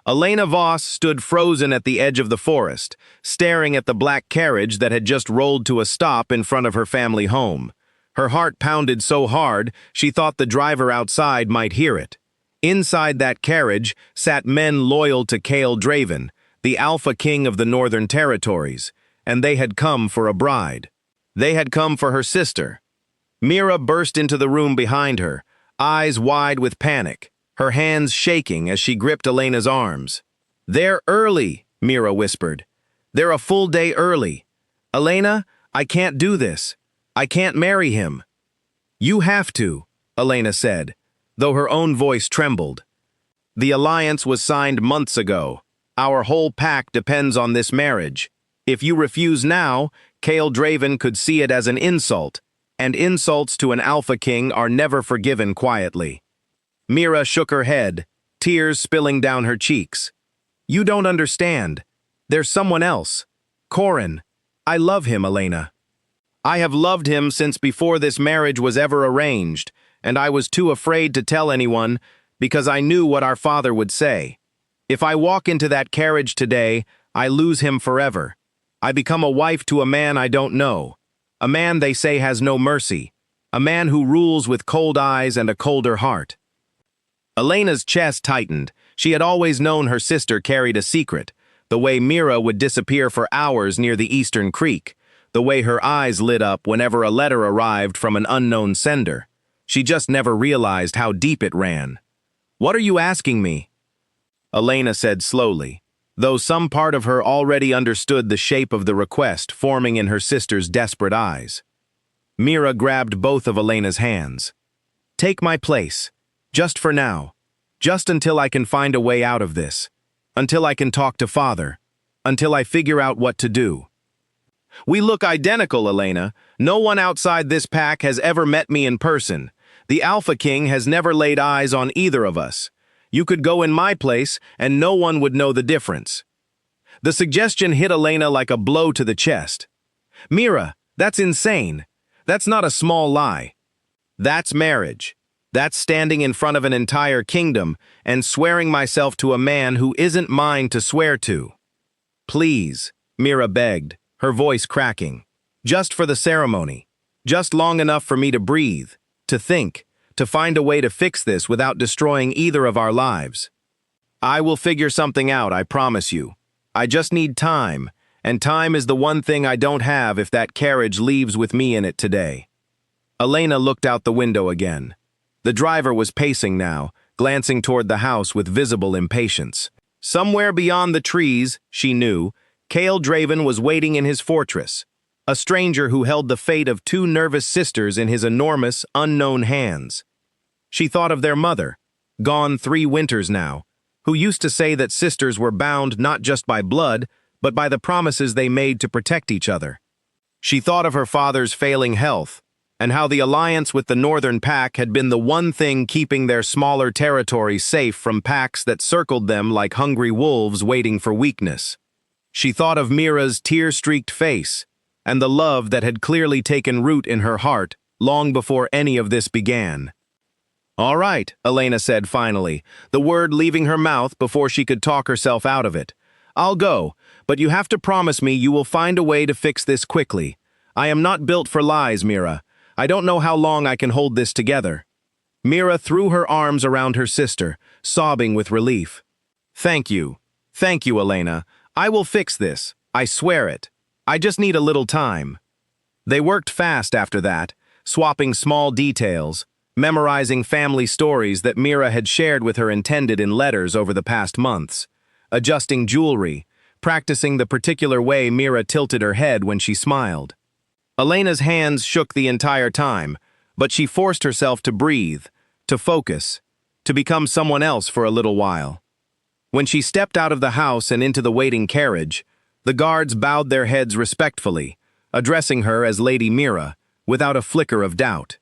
Elena Voss stood frozen at the edge of the forest, staring at the black carriage that had just rolled to a stop in front of her family home. Her heart pounded so hard, she thought the driver outside might hear it. Inside that carriage sat men loyal to Cale Draven, the Alpha King of the Northern Territories, and they had come for a bride. They had come for her sister. Mira burst into the room behind her, eyes wide with panic, her hands shaking as she gripped Elena's arms. "They're early," Mira whispered. "They're a full day early. Elena, I can't do this. I can't marry him." "You have to," Elena said, though her own voice trembled. "The alliance was signed months ago. Our whole pack depends on this marriage. If you refuse now, Cale Draven could see it as an insult, and insults to an Alpha King are never forgiven quietly." Mira shook her head, tears spilling down her cheeks. "You don't understand. There's someone else. Corin. I love him, Elena. I have loved him since before this marriage was ever arranged, and I was too afraid to tell anyone because I knew what our father would say. If I walk into that carriage today, I lose him forever. I become a wife to a man I don't know, a man they say has no mercy, a man who rules with cold eyes and a colder heart." Elena's chest tightened. She had always known her sister carried a secret, the way Mira would disappear for hours near the Eastern Creek, the way her eyes lit up whenever a letter arrived from an unknown sender. She just never realized how deep it ran. "What are you asking me?" Elena said slowly, though some part of her already understood the shape of the request forming in her sister's desperate eyes. Mira grabbed both of Elena's hands. "Take my place. Just for now. Just until I can find a way out of this. Until I can talk to Father. Until I figure out what to do." "We look identical, Elena. No one outside this pack has ever met me in person. The Alpha King has never laid eyes on either of us. You could go in my place, and no one would know the difference." The suggestion hit Elena like a blow to the chest. "Mira, that's insane. That's not a small lie. That's marriage. That's standing in front of an entire kingdom and swearing myself to a man who isn't mine to swear to." "Please," Mira begged, her voice cracking. "Just for the ceremony. Just long enough for me to breathe, to think, to find a way to fix this without destroying either of our lives. I will figure something out, I promise you. I just need time, and time is the one thing I don't have if that carriage leaves with me in it today." Elena looked out the window again. The driver was pacing now, glancing toward the house with visible impatience. Somewhere beyond the trees, she knew, Cale Draven was waiting in his fortress, a stranger who held the fate of two nervous sisters in his enormous, unknown hands. She thought of their mother, gone 3 winters now, who used to say that sisters were bound not just by blood, but by the promises they made to protect each other. She thought of her father's failing health, and how the alliance with the Northern Pack had been the one thing keeping their smaller territory safe from packs that circled them like hungry wolves waiting for weakness. She thought of Mira's tear-streaked face, and the love that had clearly taken root in her heart long before any of this began. "All right," Elena said finally, the word leaving her mouth before she could talk herself out of it. "I'll go, but you have to promise me you will find a way to fix this quickly. I am not built for lies, Mira. I don't know how long I can hold this together." Mira threw her arms around her sister, sobbing with relief. Thank you, Elena. I will fix this. I swear it. I just need a little time." They worked fast after that, swapping small details, memorizing family stories that Mira had shared with her intended in letters over the past months, adjusting jewelry, practicing the particular way Mira tilted her head when she smiled. Elena's hands shook the entire time, but she forced herself to breathe, to focus, to become someone else for a little while. When she stepped out of the house and into the waiting carriage, the guards bowed their heads respectfully, addressing her as Lady Mira, without a flicker of doubt.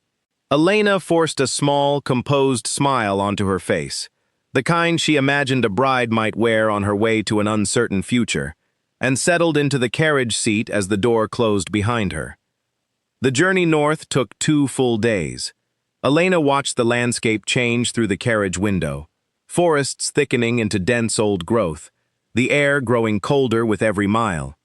Elena forced a small, composed smile onto her face, the kind she imagined a bride might wear on her way to an uncertain future, and settled into the carriage seat as the door closed behind her. The journey north took 2 full days. Elena watched the landscape change through the carriage window, forests thickening into dense old growth, the air growing colder with every mile.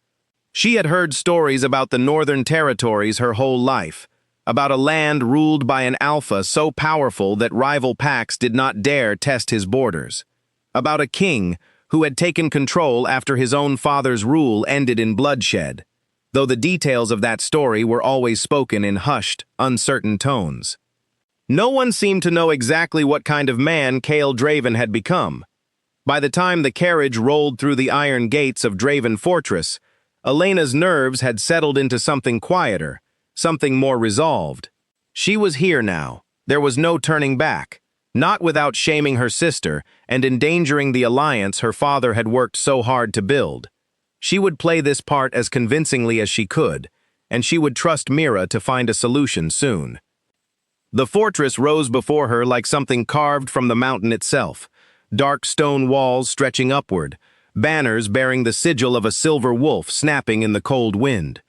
She had heard stories about the northern territories her whole life, about a land ruled by an alpha so powerful that rival packs did not dare test his borders, about a king who had taken control after his own father's rule ended in bloodshed, though the details of that story were always spoken in hushed, uncertain tones. No one seemed to know exactly what kind of man Cale Draven had become. By the time the carriage rolled through the iron gates of Draven Fortress, Elena's nerves had settled into something quieter, something more resolved. She was here now. There was no turning back, not without shaming her sister and endangering the alliance her father had worked so hard to build. She would play this part as convincingly as she could, and she would trust Mira to find a solution soon. The fortress rose before her like something carved from the mountain itself, dark stone walls stretching upward, banners bearing the sigil of a silver wolf snapping in the cold wind.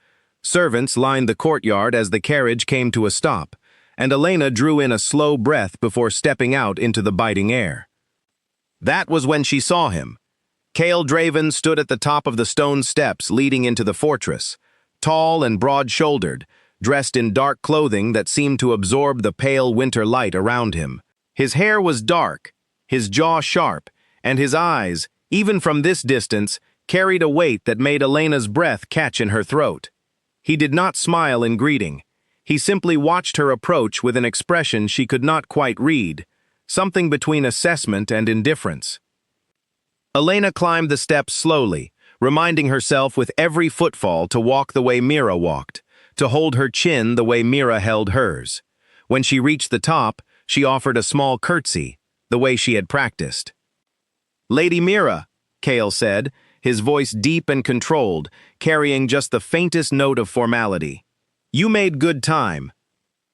Servants lined the courtyard as the carriage came to a stop, and Elena drew in a slow breath before stepping out into the biting air. That was when she saw him. Cale Draven stood at the top of the stone steps leading into the fortress, tall and broad-shouldered, dressed in dark clothing that seemed to absorb the pale winter light around him. His hair was dark, his jaw sharp, and his eyes, even from this distance, carried a weight that made Elena's breath catch in her throat. He did not smile in greeting. He simply watched her approach with an expression she could not quite read, something between assessment and indifference. Elena climbed the steps slowly, reminding herself with every footfall to walk the way Mira walked, to hold her chin the way Mira held hers. When she reached the top, she offered a small curtsy, the way she had practiced. "Lady Mira," Cale said, his voice deep and controlled, carrying just the faintest note of formality. "You made good time."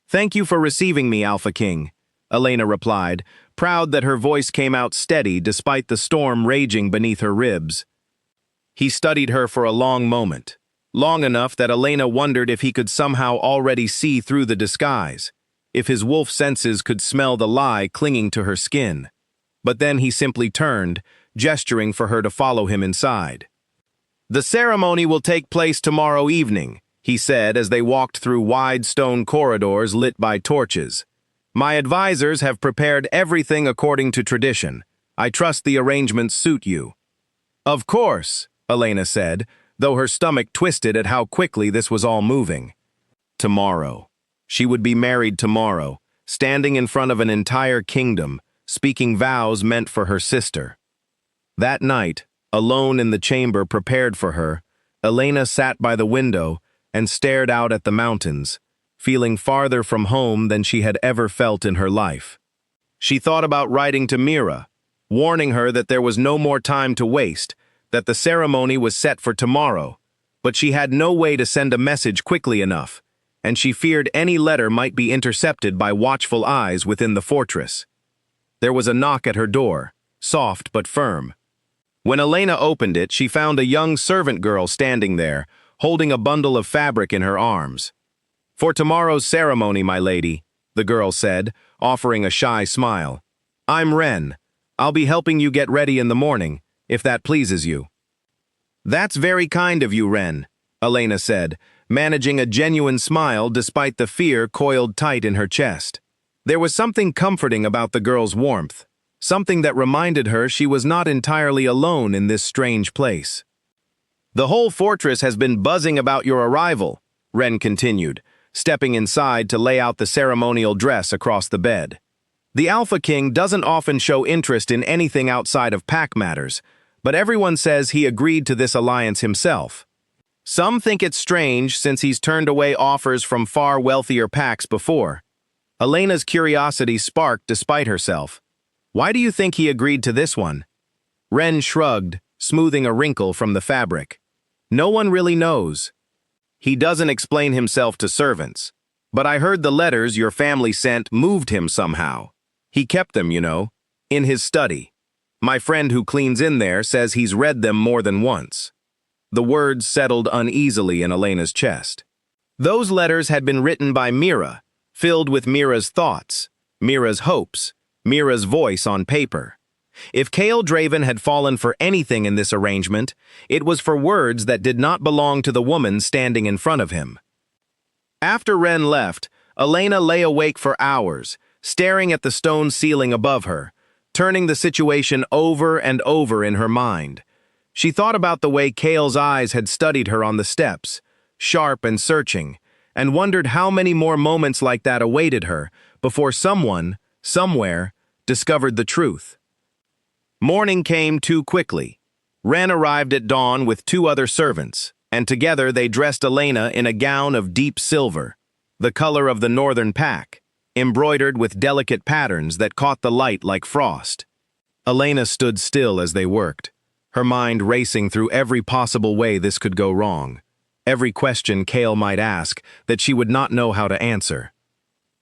"Thank you for receiving me, Alpha King," Elena replied, proud that her voice came out steady despite the storm raging beneath her ribs. He studied her for a long moment, long enough that Elena wondered if he could somehow already see through the disguise, if his wolf senses could smell the lie clinging to her skin. But then he simply turned, gesturing for her to follow him inside. "The ceremony will take place tomorrow evening," he said as they walked through wide stone corridors lit by torches. "My advisors have prepared everything according to tradition. I trust the arrangements suit you." "Of course," Elena said, though her stomach twisted at how quickly this was all moving. Tomorrow. She would be married tomorrow, standing in front of an entire kingdom, speaking vows meant for her sister. That night, alone in the chamber prepared for her, Elena sat by the window and stared out at the mountains, feeling farther from home than she had ever felt in her life. She thought about writing to Mira, warning her that there was no more time to waste, that the ceremony was set for tomorrow, but she had no way to send a message quickly enough, and she feared any letter might be intercepted by watchful eyes within the fortress. There was a knock at her door, soft but firm. When Elena opened it, she found a young servant girl standing there, holding a bundle of fabric in her arms. "For tomorrow's ceremony, my lady," the girl said, offering a shy smile. "I'm Wren. I'll be helping you get ready in the morning, if that pleases you." "That's very kind of you, Wren," Elena said, managing a genuine smile despite the fear coiled tight in her chest. There was something comforting about the girl's warmth, something that reminded her she was not entirely alone in this strange place. "The whole fortress has been buzzing about your arrival," Wren continued, stepping inside to lay out the ceremonial dress across the bed. "The Alpha King doesn't often show interest in anything outside of pack matters, but everyone says he agreed to this alliance himself. Some think it's strange since he's turned away offers from far wealthier packs before." Elena's curiosity sparked despite herself. "Why do you think he agreed to this one?" Wren shrugged, smoothing a wrinkle from the fabric. "No one really knows. He doesn't explain himself to servants. But I heard the letters your family sent moved him somehow. He kept them, you know, in his study. My friend who cleans in there says he's read them more than once." The words settled uneasily in Elena's chest. Those letters had been written by Mira, filled with Mira's thoughts, Mira's hopes, Mira's voice on paper. If Cale Draven had fallen for anything in this arrangement, it was for words that did not belong to the woman standing in front of him. After Ren left, Elena lay awake for hours, staring at the stone ceiling above her, turning the situation over and over in her mind. She thought about the way Cale's eyes had studied her on the steps, sharp and searching, and wondered how many more moments like that awaited her before someone, somewhere, discovered the truth. Morning came too quickly. Ren arrived at dawn with two other servants, and together they dressed Elena in a gown of deep silver, the color of the northern pack, embroidered with delicate patterns that caught the light like frost. Elena stood still as they worked, her mind racing through every possible way this could go wrong, every question Cale might ask that she would not know how to answer.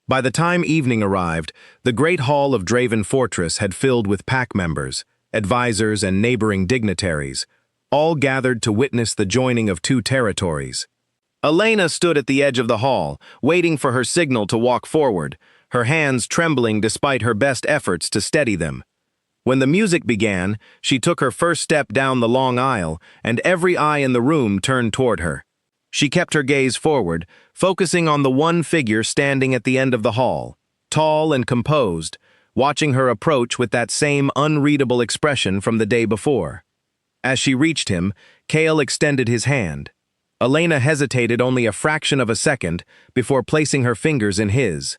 By the time evening arrived, the great hall of Draven Fortress had filled with pack members, advisors, and neighboring dignitaries, all gathered to witness the joining of two territories. Elena stood at the edge of the hall, waiting for her signal to walk forward, her hands trembling despite her best efforts to steady them. When the music began, she took her first step down the long aisle, and every eye in the room turned toward her. She kept her gaze forward, focusing on the one figure standing at the end of the hall, tall and composed, watching her approach with that same unreadable expression from the day before. As she reached him, Cale extended his hand. Elena hesitated only a fraction of a second before placing her fingers in his.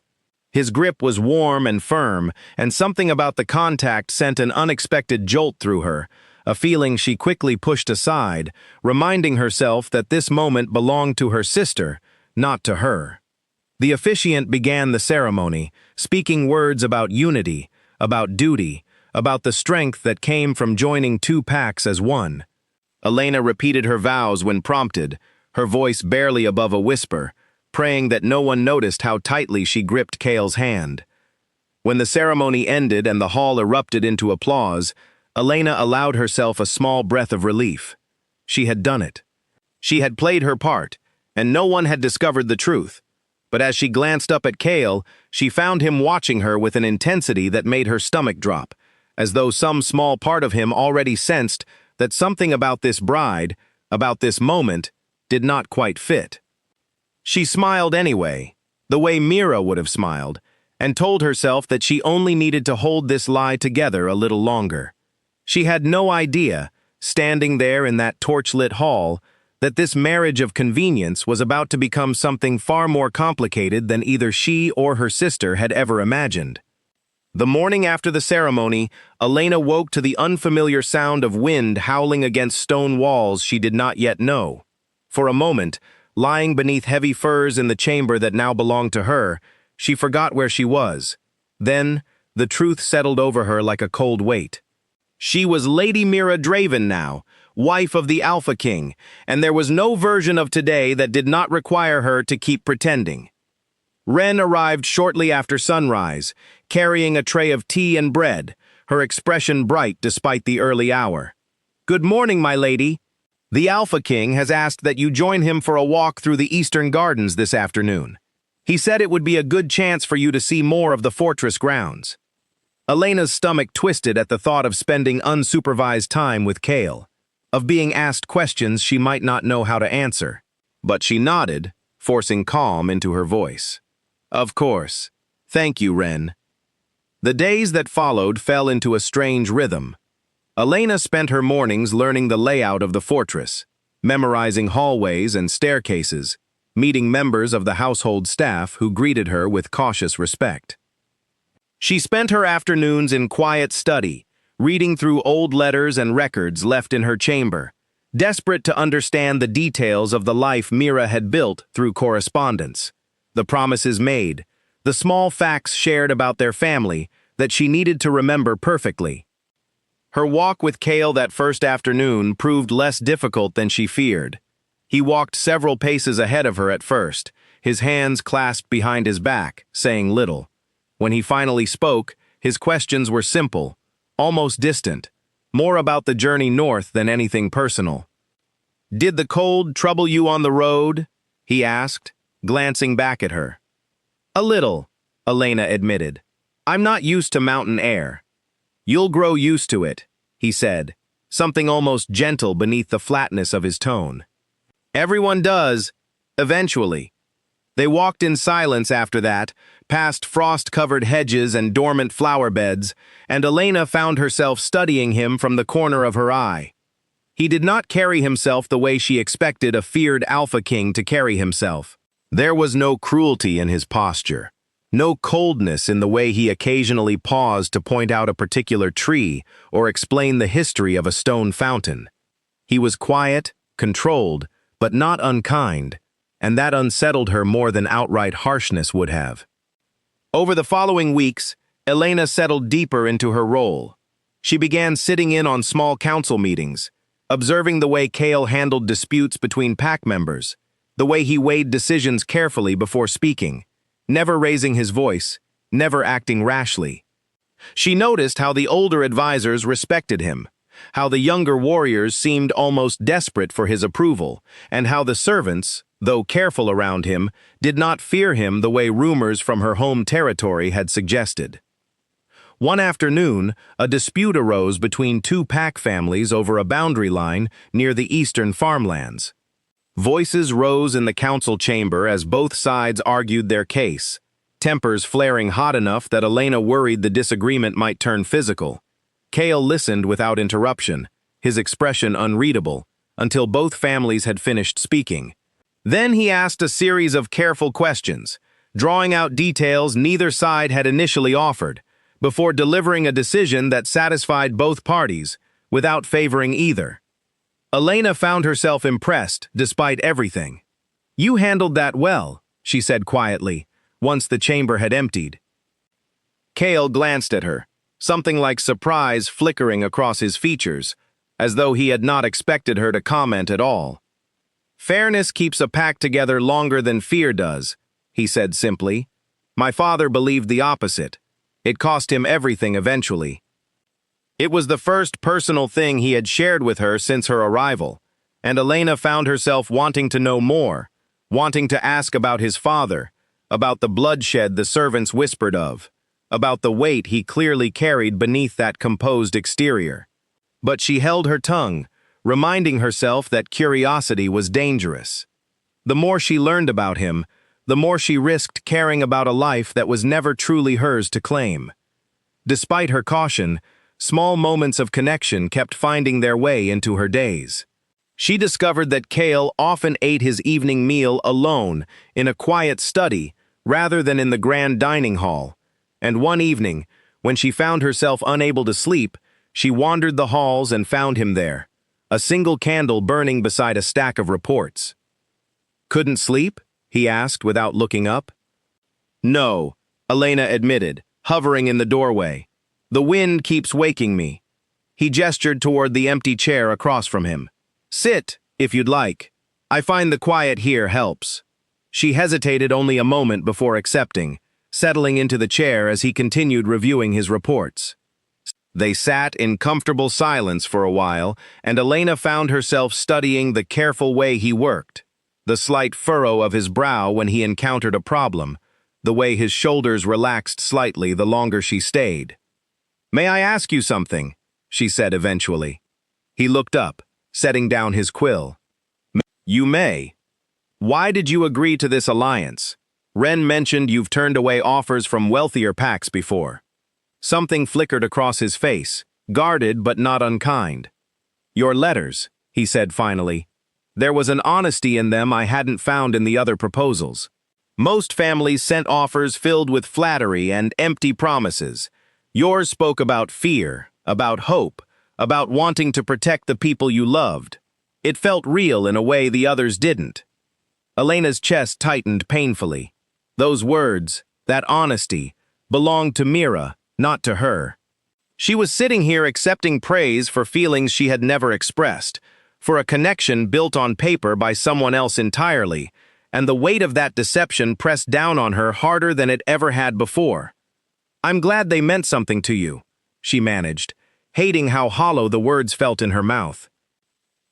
His grip was warm and firm, and something about the contact sent an unexpected jolt through her, a feeling she quickly pushed aside, reminding herself that this moment belonged to her sister, not to her. The officiant began the ceremony, speaking words about unity, about duty, about the strength that came from joining two packs as one. Elena repeated her vows when prompted, her voice barely above a whisper, praying that no one noticed how tightly she gripped Cale's hand. When the ceremony ended and the hall erupted into applause, Elena allowed herself a small breath of relief. She had done it. She had played her part, and no one had discovered the truth. But as she glanced up at Cale, she found him watching her with an intensity that made her stomach drop, as though some small part of him already sensed that something about this bride, about this moment, did not quite fit. She smiled anyway, the way Mira would have smiled, and told herself that she only needed to hold this lie together a little longer. She had no idea, standing there in that torchlit hall, that this marriage of convenience was about to become something far more complicated than either she or her sister had ever imagined. The morning after the ceremony, Elena woke to the unfamiliar sound of wind howling against stone walls she did not yet know. For a moment, lying beneath heavy furs in the chamber that now belonged to her, she forgot where she was. Then, the truth settled over her like a cold weight. She was Lady Mira Draven now, wife of the Alpha King, and there was no version of today that did not require her to keep pretending. Ren arrived shortly after sunrise, carrying a tray of tea and bread, her expression bright despite the early hour. "Good morning, my lady. The Alpha King has asked that you join him for a walk through the Eastern Gardens this afternoon. He said it would be a good chance for you to see more of the fortress grounds." Elena's stomach twisted at the thought of spending unsupervised time with Cale, of being asked questions she might not know how to answer. But she nodded, forcing calm into her voice. "Of course. Thank you, Ren." The days that followed fell into a strange rhythm. Elena spent her mornings learning the layout of the fortress, memorizing hallways and staircases, meeting members of the household staff who greeted her with cautious respect. She spent her afternoons in quiet study, reading through old letters and records left in her chamber, desperate to understand the details of the life Mira had built through correspondence, the promises made, the small facts shared about their family that she needed to remember perfectly. Her walk with Cale that first afternoon proved less difficult than she feared. He walked several paces ahead of her at first, his hands clasped behind his back, saying little. When he finally spoke, his questions were simple, almost distant, more about the journey north than anything personal. "Did the cold trouble you on the road?" he asked, glancing back at her. "A little," Elena admitted. "I'm not used to mountain air." "You'll grow used to it," he said, something almost gentle beneath the flatness of his tone. "Everyone does, eventually." They walked in silence after that, past frost-covered hedges and dormant flower beds, and Elena found herself studying him from the corner of her eye. He did not carry himself the way she expected a feared alpha king to carry himself. There was no cruelty in his posture, no coldness in the way he occasionally paused to point out a particular tree or explain the history of a stone fountain. He was quiet, controlled, but not unkind, and that unsettled her more than outright harshness would have. Over the following weeks, Elena settled deeper into her role. She began sitting in on small council meetings, observing the way Kale handled disputes between pack members, the way he weighed decisions carefully before speaking, never raising his voice, never acting rashly. She noticed how the older advisors respected him, how the younger warriors seemed almost desperate for his approval, and how the servants, though careful around him, did not fear him the way rumors from her home territory had suggested. One afternoon, a dispute arose between two pack families over a boundary line near the eastern farmlands. Voices rose in the council chamber as both sides argued their case, tempers flaring hot enough that Elena worried the disagreement might turn physical. Kale listened without interruption, his expression unreadable, until both families had finished speaking. Then he asked a series of careful questions, drawing out details neither side had initially offered, before delivering a decision that satisfied both parties, without favoring either. Elena found herself impressed, despite everything. "You handled that well," she said quietly, once the chamber had emptied. Kale glanced at her, something like surprise flickering across his features, as though he had not expected her to comment at all. "Fairness keeps a pack together longer than fear does," he said simply. "My father believed the opposite. It cost him everything eventually." It was the first personal thing he had shared with her since her arrival, and Elena found herself wanting to know more, wanting to ask about his father, about the bloodshed the servants whispered of, about the weight he clearly carried beneath that composed exterior. But she held her tongue, reminding herself that curiosity was dangerous. The more she learned about him, the more she risked caring about a life that was never truly hers to claim. Despite her caution, small moments of connection kept finding their way into her days. She discovered that Kale often ate his evening meal alone in a quiet study rather than in the grand dining hall, and one evening, when she found herself unable to sleep, she wandered the halls and found him there, a single candle burning beside a stack of reports. "Couldn't sleep?" he asked without looking up. "No," Elena admitted, hovering in the doorway. "The wind keeps waking me." He gestured toward the empty chair across from him. "Sit, if you'd like. I find the quiet here helps." She hesitated only a moment before accepting, settling into the chair as he continued reviewing his reports. They sat in comfortable silence for a while, and Elena found herself studying the careful way he worked, the slight furrow of his brow when he encountered a problem, the way his shoulders relaxed slightly the longer she stayed. "May I ask you something?" she said eventually. He looked up, setting down his quill. "You may. Why did you agree to this alliance? Ren mentioned you've turned away offers from wealthier packs before." Something flickered across his face, guarded but not unkind. "Your letters," he said finally. "There was an honesty in them I hadn't found in the other proposals. Most families sent offers filled with flattery and empty promises. Yours spoke about fear, about hope, about wanting to protect the people you loved. It felt real in a way the others didn't." Elena's chest tightened painfully. Those words, that honesty, belonged to Mira, not to her. She was sitting here accepting praise for feelings she had never expressed, for a connection built on paper by someone else entirely, and the weight of that deception pressed down on her harder than it ever had before. "I'm glad they meant something to you," she managed, hating how hollow the words felt in her mouth.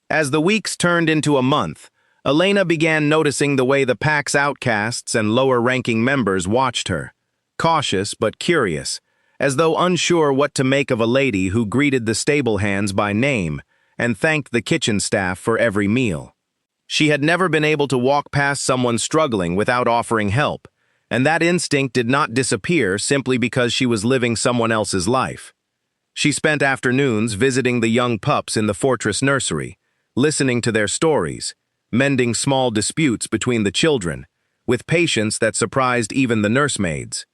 As the weeks turned into a month, Elena began noticing the way the pack's outcasts and lower-ranking members watched her, cautious but curious, as though unsure what to make of a lady who greeted the stable hands by name and thanked the kitchen staff for every meal. She had never been able to walk past someone struggling without offering help, and that instinct did not disappear simply because she was living someone else's life. She spent afternoons visiting the young pups in the fortress nursery, listening to their stories, mending small disputes between the children, with patience that surprised even the nursemaids.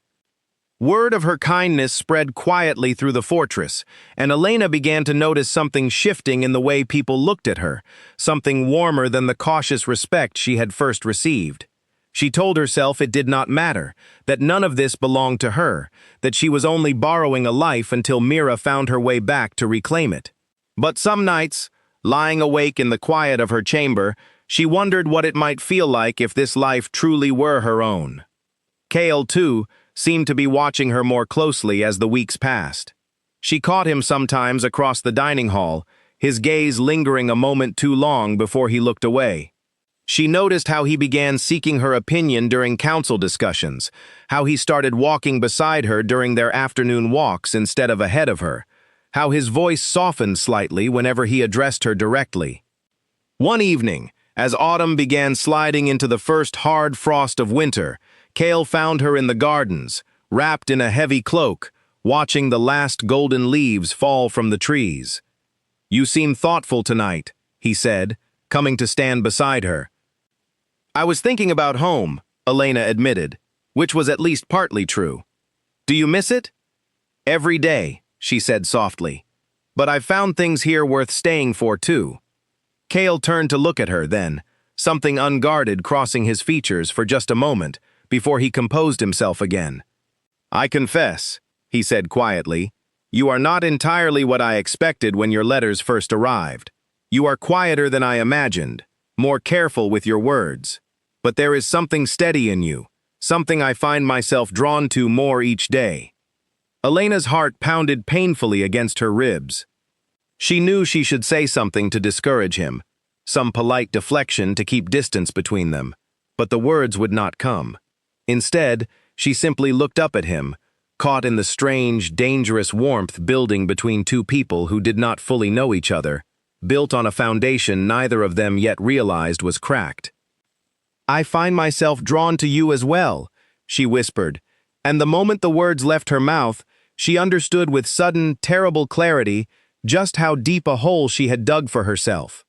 Word of her kindness spread quietly through the fortress, and Elena began to notice something shifting in the way people looked at her, something warmer than the cautious respect she had first received. She told herself it did not matter, that none of this belonged to her, that she was only borrowing a life until Mira found her way back to reclaim it. But some nights, lying awake in the quiet of her chamber, she wondered what it might feel like if this life truly were her own. Kale, too, seemed to be watching her more closely as the weeks passed. She caught him sometimes across the dining hall, his gaze lingering a moment too long before he looked away. She noticed how he began seeking her opinion during council discussions, how he started walking beside her during their afternoon walks instead of ahead of her, how his voice softened slightly whenever he addressed her directly. One evening, as autumn began sliding into the first hard frost of winter, Kale found her in the gardens, wrapped in a heavy cloak, watching the last golden leaves fall from the trees. "You seem thoughtful tonight," he said, coming to stand beside her. "I was thinking about home," Elena admitted, which was at least partly true. "Do you miss it?" "Every day," she said softly. "But I've found things here worth staying for, too." Kale turned to look at her then, something unguarded crossing his features for just a moment, before he composed himself again. "I confess," he said quietly, "you are not entirely what I expected when your letters first arrived. You are quieter than I imagined, more careful with your words. But there is something steady in you, something I find myself drawn to more each day." Elena's heart pounded painfully against her ribs. She knew she should say something to discourage him, some polite deflection to keep distance between them, but the words would not come. Instead, she simply looked up at him, caught in the strange, dangerous warmth building between two people who did not fully know each other, built on a foundation neither of them yet realized was cracked. "I find myself drawn to you as well," she whispered, and the moment the words left her mouth, she understood with sudden, terrible clarity just how deep a hole she had dug for herself.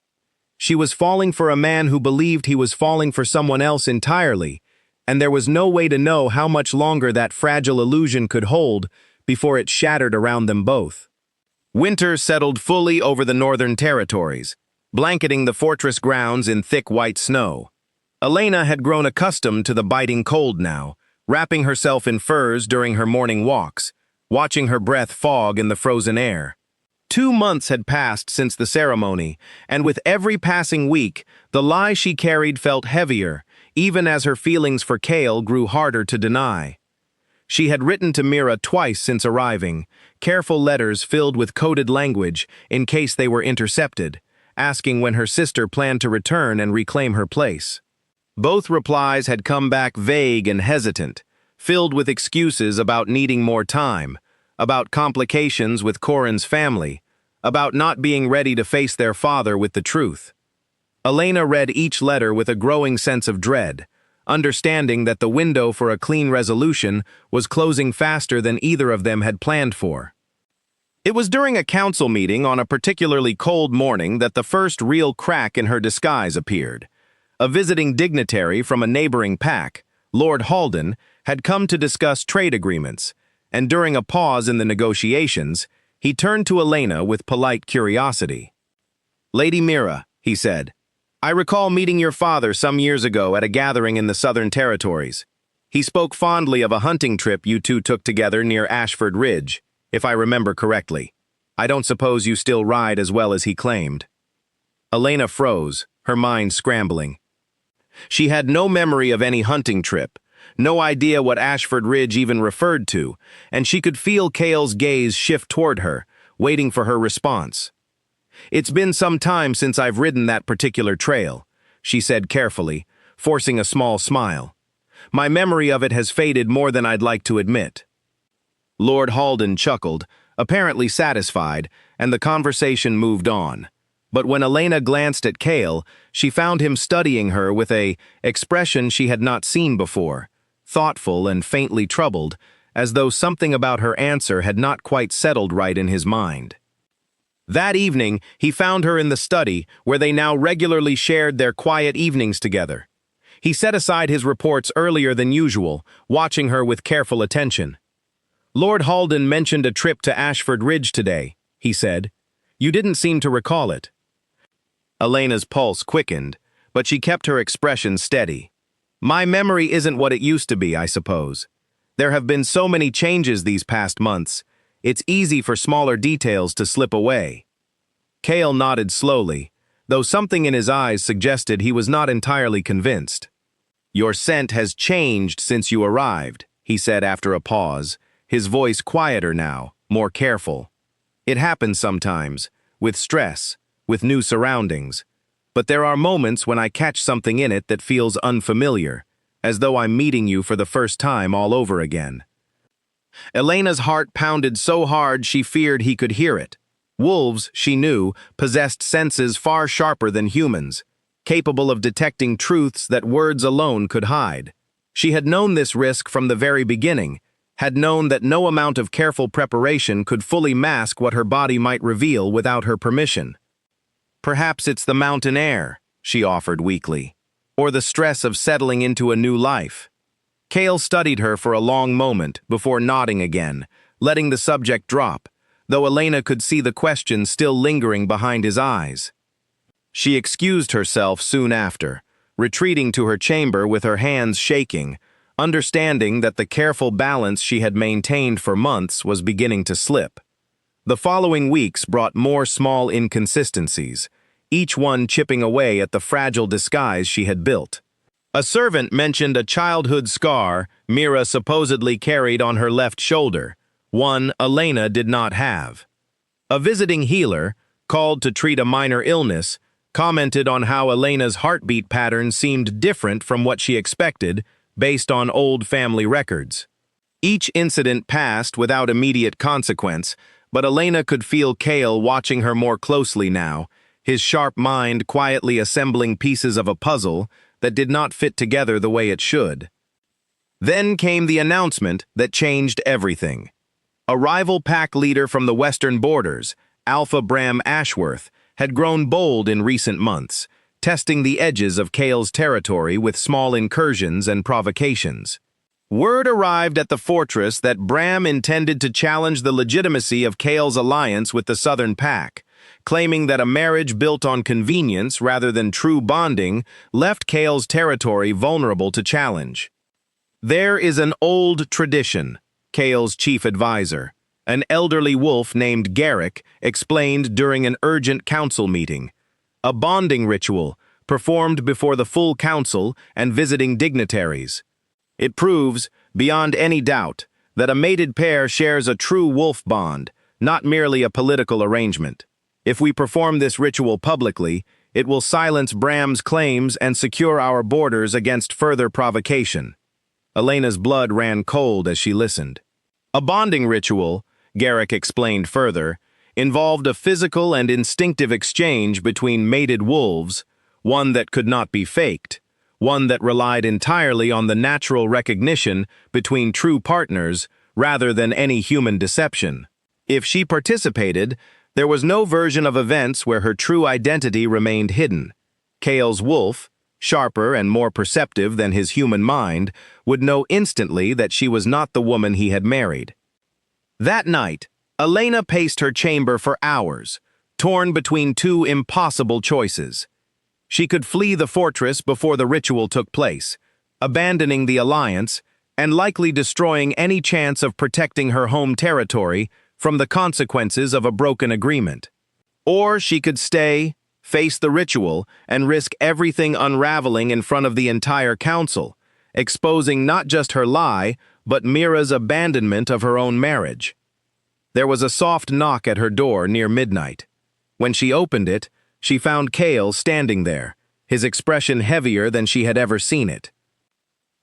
She was falling for a man who believed he was falling for someone else entirely, and there was no way to know how much longer that fragile illusion could hold before it shattered around them both. Winter settled fully over the northern territories, blanketing the fortress grounds in thick white snow. Elena had grown accustomed to the biting cold now, wrapping herself in furs during her morning walks, watching her breath fog in the frozen air. 2 months had passed since the ceremony, and with every passing week, the lie she carried felt heavier, even as her feelings for Kale grew harder to deny. She had written to Mira twice since arriving, careful letters filled with coded language in case they were intercepted, asking when her sister planned to return and reclaim her place. Both replies had come back vague and hesitant, filled with excuses about needing more time, about complications with Corin's family, about not being ready to face their father with the truth. Elena read each letter with a growing sense of dread, understanding that the window for a clean resolution was closing faster than either of them had planned for. It was during a council meeting on a particularly cold morning that the first real crack in her disguise appeared. A visiting dignitary from a neighboring pack, Lord Halden, had come to discuss trade agreements, and during a pause in the negotiations, he turned to Elena with polite curiosity. "Lady Mira," he said, "I recall meeting your father some years ago at a gathering in the Southern Territories. He spoke fondly of a hunting trip you two took together near Ashford Ridge, if I remember correctly. I don't suppose you still ride as well as he claimed." Elena froze, her mind scrambling. She had no memory of any hunting trip, no idea what Ashford Ridge even referred to, and she could feel Kale's gaze shift toward her, waiting for her response. "It's been some time since I've ridden that particular trail," she said carefully, forcing a small smile. "My memory of it has faded more than I'd like to admit." Lord Halden chuckled, apparently satisfied, and the conversation moved on. But when Elena glanced at Cale, she found him studying her with a expression she had not seen before, thoughtful and faintly troubled, as though something about her answer had not quite settled right in his mind. That evening, he found her in the study, where they now regularly shared their quiet evenings together. He set aside his reports earlier than usual, watching her with careful attention. "Lord Halden mentioned a trip to Ashford Ridge today," he said. "You didn't seem to recall it." Elena's pulse quickened, but she kept her expression steady. "My memory isn't what it used to be, I suppose. There have been so many changes these past months. It's easy for smaller details to slip away." Cale nodded slowly, though something in his eyes suggested he was not entirely convinced. "Your scent has changed since you arrived," he said after a pause, his voice quieter now, more careful. "It happens sometimes, with stress, with new surroundings. But there are moments when I catch something in it that feels unfamiliar, as though I'm meeting you for the first time all over again." Elena's heart pounded so hard she feared he could hear it. Wolves, she knew, possessed senses far sharper than humans, capable of detecting truths that words alone could hide. She had known this risk from the very beginning, had known that no amount of careful preparation could fully mask what her body might reveal without her permission. "Perhaps it's the mountain air," she offered weakly, "or the stress of settling into a new life." Cale studied her for a long moment before nodding again, letting the subject drop, though Elena could see the question still lingering behind his eyes. She excused herself soon after, retreating to her chamber with her hands shaking, understanding that the careful balance she had maintained for months was beginning to slip. The following weeks brought more small inconsistencies, each one chipping away at the fragile disguise she had built. A servant mentioned a childhood scar Mira supposedly carried on her left shoulder, one Elena did not have. A visiting healer, called to treat a minor illness, commented on how Elena's heartbeat pattern seemed different from what she expected based on old family records. Each incident passed without immediate consequence, but Elena could feel Cale watching her more closely now, his sharp mind quietly assembling pieces of a puzzle that did not fit together the way it should. Then came the announcement that changed everything. A rival pack leader from the western borders, Alpha Bram Ashworth, had grown bold in recent months, testing the edges of Cale's territory with small incursions and provocations. Word arrived at the fortress that Bram intended to challenge the legitimacy of Cale's alliance with the Southern Pack, claiming that a marriage built on convenience rather than true bonding left Cale's territory vulnerable to challenge. "There is an old tradition," Cale's chief advisor, an elderly wolf named Garrick, explained during an urgent council meeting. "A bonding ritual performed before the full council and visiting dignitaries. It proves, beyond any doubt, that a mated pair shares a true wolf bond, not merely a political arrangement. If we perform this ritual publicly, it will silence Bram's claims and secure our borders against further provocation." Elena's blood ran cold as she listened. A bonding ritual, Garrick explained further, involved a physical and instinctive exchange between mated wolves, one that could not be faked, one that relied entirely on the natural recognition between true partners rather than any human deception. If she participated, there was no version of events where her true identity remained hidden. Cale's wolf, sharper and more perceptive than his human mind, would know instantly that she was not the woman he had married. That night, Elena paced her chamber for hours, torn between two impossible choices. She could flee the fortress before the ritual took place, abandoning the alliance and likely destroying any chance of protecting her home territory from the consequences of a broken agreement. Or she could stay, face the ritual, and risk everything unraveling in front of the entire council, exposing not just her lie, but Mira's abandonment of her own marriage. There was a soft knock at her door near midnight. When she opened it, she found Cale standing there, his expression heavier than she had ever seen it.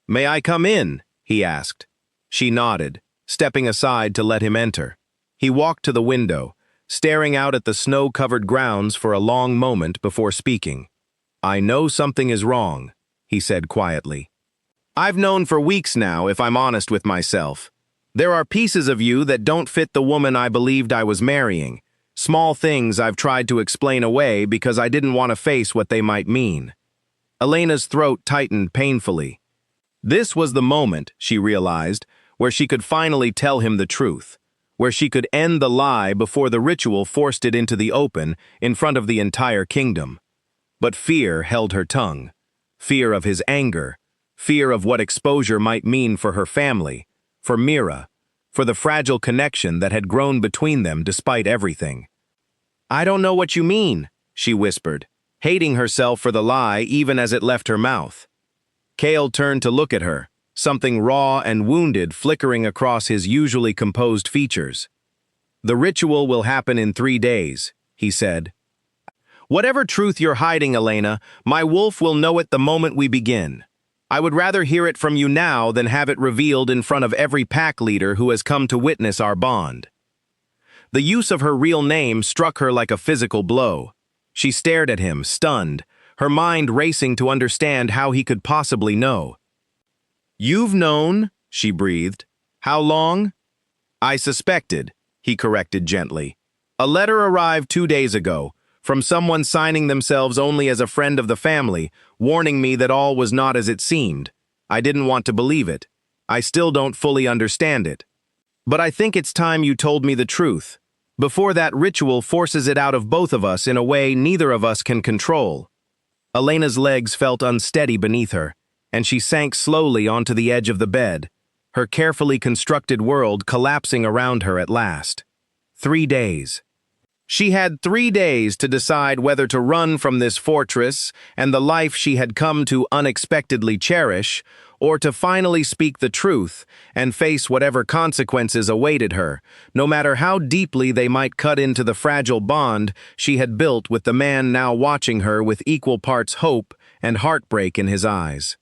"May I come in?" he asked. She nodded, stepping aside to let him enter. He walked to the window, staring out at the snow-covered grounds for a long moment before speaking. "I know something is wrong," he said quietly. "I've known for weeks now, if I'm honest with myself. There are pieces of you that don't fit the woman I believed I was marrying. Small things I've tried to explain away because I didn't want to face what they might mean." Elena's throat tightened painfully. This was the moment, she realized, where she could finally tell him the truth, where she could end the lie before the ritual forced it into the open in front of the entire kingdom. But fear held her tongue. Fear of his anger, fear of what exposure might mean for her family, for Mira, for the fragile connection that had grown between them despite everything. "I don't know what you mean," she whispered, hating herself for the lie even as it left her mouth. Cale turned to look at her, something raw and wounded flickering across his usually composed features. "The ritual will happen in 3 days," he said. "Whatever truth you're hiding, Elena, my wolf will know it the moment we begin. I would rather hear it from you now than have it revealed in front of every pack leader who has come to witness our bond." The use of her real name struck her like a physical blow. She stared at him, stunned, her mind racing to understand how he could possibly know. "You've known," she breathed. "How long?" "I suspected," he corrected gently. "A letter arrived 2 days ago, from someone signing themselves only as a friend of the family, warning me that all was not as it seemed. I didn't want to believe it. I still don't fully understand it. But I think it's time you told me the truth, before that ritual forces it out of both of us in a way neither of us can control." Elena's legs felt unsteady beneath her, and she sank slowly onto the edge of the bed, her carefully constructed world collapsing around her at last. 3 days. She had 3 days to decide whether to run from this fortress and the life she had come to unexpectedly cherish, or to finally speak the truth and face whatever consequences awaited her, no matter how deeply they might cut into the fragile bond she had built with the man now watching her with equal parts hope and heartbreak in his eyes.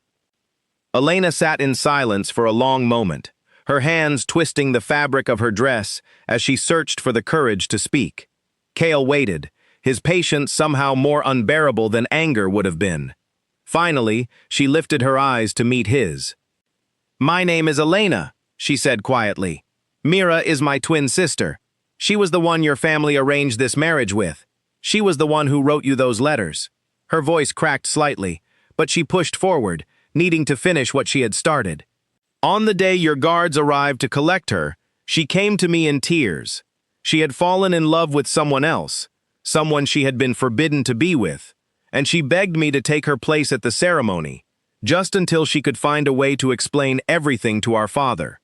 Elena sat in silence for a long moment, her hands twisting the fabric of her dress as she searched for the courage to speak. Cale waited, his patience somehow more unbearable than anger would have been. Finally, she lifted her eyes to meet his. "My name is Elena," she said quietly. "Mira is my twin sister. She was the one your family arranged this marriage with. She was the one who wrote you those letters." Her voice cracked slightly, but she pushed forward, needing to finish what she had started. "On the day your guards arrived to collect her, she came to me in tears. She had fallen in love with someone else, someone she had been forbidden to be with, and she begged me to take her place at the ceremony, just until she could find a way to explain everything to our father.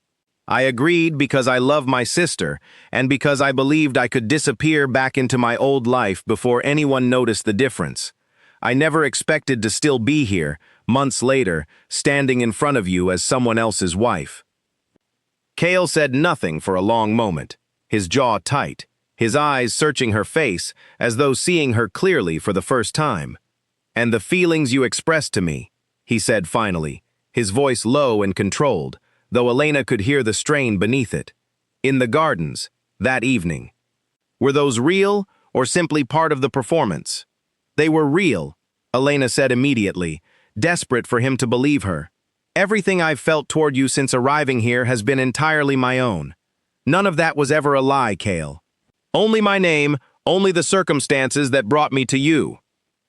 I agreed because I love my sister, and because I believed I could disappear back into my old life before anyone noticed the difference. I never expected to still be here, months later, standing in front of you as someone else's wife." Cale said nothing for a long moment, his jaw tight, his eyes searching her face as though seeing her clearly for the first time. "And the feelings you expressed to me," he said finally, his voice low and controlled, though Elena could hear the strain beneath it. "In the gardens, that evening. Were those real or simply part of the performance?" "They were real," Elena said immediately, desperate for him to believe her. "Everything I've felt toward you since arriving here has been entirely my own. None of that was ever a lie, Cale. Only my name, only the circumstances that brought me to you."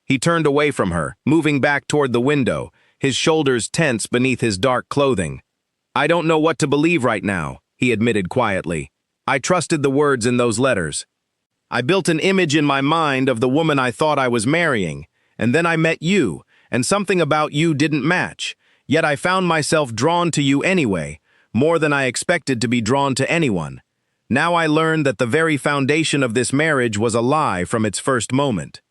He turned away from her, moving back toward the window, his shoulders tense beneath his dark clothing. "I don't know what to believe right now," he admitted quietly. "I trusted the words in those letters. I built an image in my mind of the woman I thought I was marrying, and then I met you, and something about you didn't match, yet I found myself drawn to you anyway, more than I expected to be drawn to anyone. Now I learned that the very foundation of this marriage was a lie from its first moment."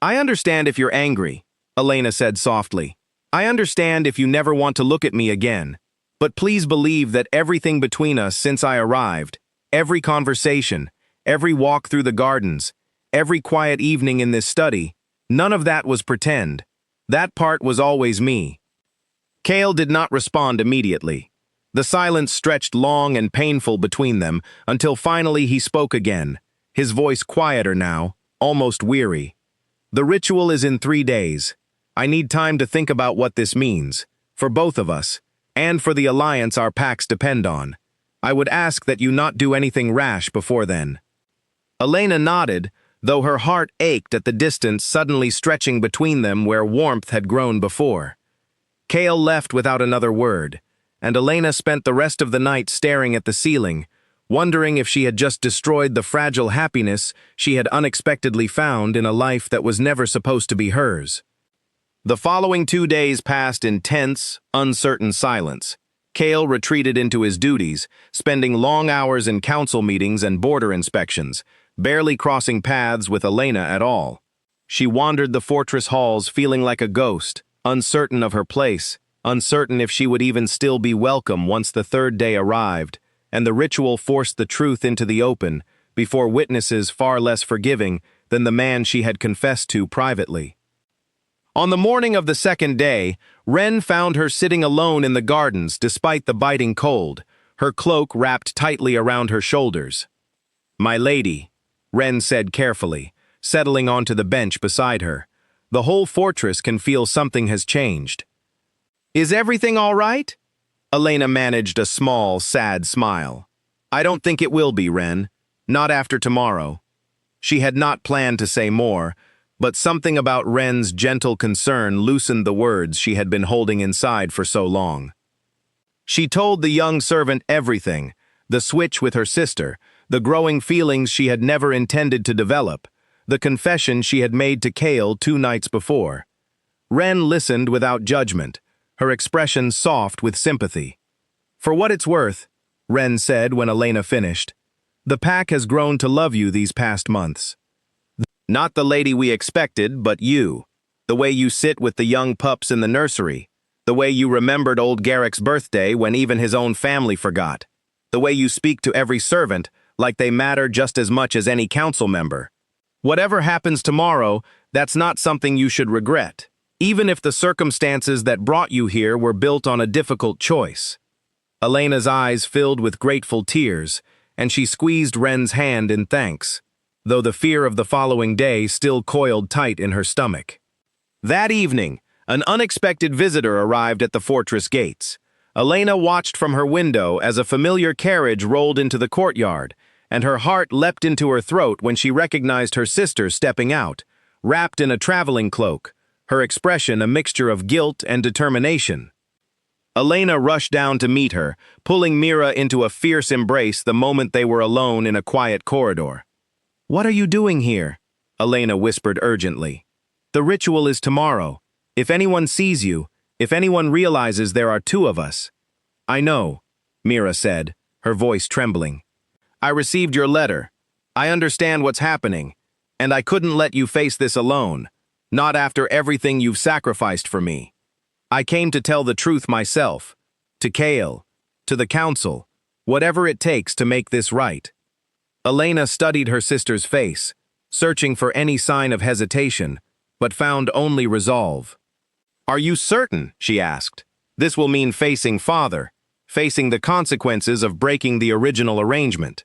"I understand if you're angry," Elena said softly. "I understand if you never want to look at me again. But please believe that everything between us since I arrived, every conversation, every walk through the gardens, every quiet evening in this study, none of that was pretend. That part was always me." Cale did not respond immediately. The silence stretched long and painful between them until finally he spoke again, his voice quieter now, almost weary. The ritual is in 3 days. I need time to think about what this means, for both of us, and for the alliance our pacts depend on. I would ask that you not do anything rash before then. Elena nodded, though her heart ached at the distance suddenly stretching between them where warmth had grown before. Cale left without another word, and Elena spent the rest of the night staring at the ceiling, wondering if she had just destroyed the fragile happiness she had unexpectedly found in a life that was never supposed to be hers. The following 2 days passed in tense, uncertain silence. Cale retreated into his duties, spending long hours in council meetings and border inspections, barely crossing paths with Elena at all. She wandered the fortress halls feeling like a ghost, uncertain of her place, uncertain if she would even still be welcome once the 3rd day arrived, and the ritual forced the truth into the open, before witnesses far less forgiving than the man she had confessed to privately. On the morning of the 2nd day, Wren found her sitting alone in the gardens despite the biting cold, her cloak wrapped tightly around her shoulders. "My lady," Wren said carefully, settling onto the bench beside her. "The whole fortress can feel something has changed." "Is everything all right?" Elena managed a small, sad smile. "I don't think it will be, Wren. Not after tomorrow." She had not planned to say more, but something about Wren's gentle concern loosened the words she had been holding inside for so long. She told the young servant everything, the switch with her sister, the growing feelings she had never intended to develop, the confession she had made to Cale 2 nights before. Wren listened without judgment, her expression soft with sympathy. "For what it's worth," Wren said when Elena finished, "the pack has grown to love you these past months. Not the lady we expected, but you. The way you sit with the young pups in the nursery. The way you remembered old Garrick's birthday when even his own family forgot. The way you speak to every servant like they matter just as much as any council member. Whatever happens tomorrow, that's not something you should regret, even if the circumstances that brought you here were built on a difficult choice." Elena's eyes filled with grateful tears, and she squeezed Wren's hand in thanks, though the fear of the following day still coiled tight in her stomach. That evening, an unexpected visitor arrived at the fortress gates. Elena watched from her window as a familiar carriage rolled into the courtyard, and her heart leapt into her throat when she recognized her sister stepping out, wrapped in a traveling cloak, her expression a mixture of guilt and determination. Elena rushed down to meet her, pulling Mira into a fierce embrace the moment they were alone in a quiet corridor. "What are you doing here?" Elena whispered urgently. "The ritual is tomorrow. If anyone sees you, if anyone realizes there are 2 of us." "I know," Mira said, her voice trembling. "I received your letter. I understand what's happening, and I couldn't let you face this alone, not after everything you've sacrificed for me. I came to tell the truth myself, to Cale, to the council, whatever it takes to make this right." Elena studied her sister's face, searching for any sign of hesitation, but found only resolve. "Are you certain?" she asked. "This will mean facing father, facing the consequences of breaking the original arrangement."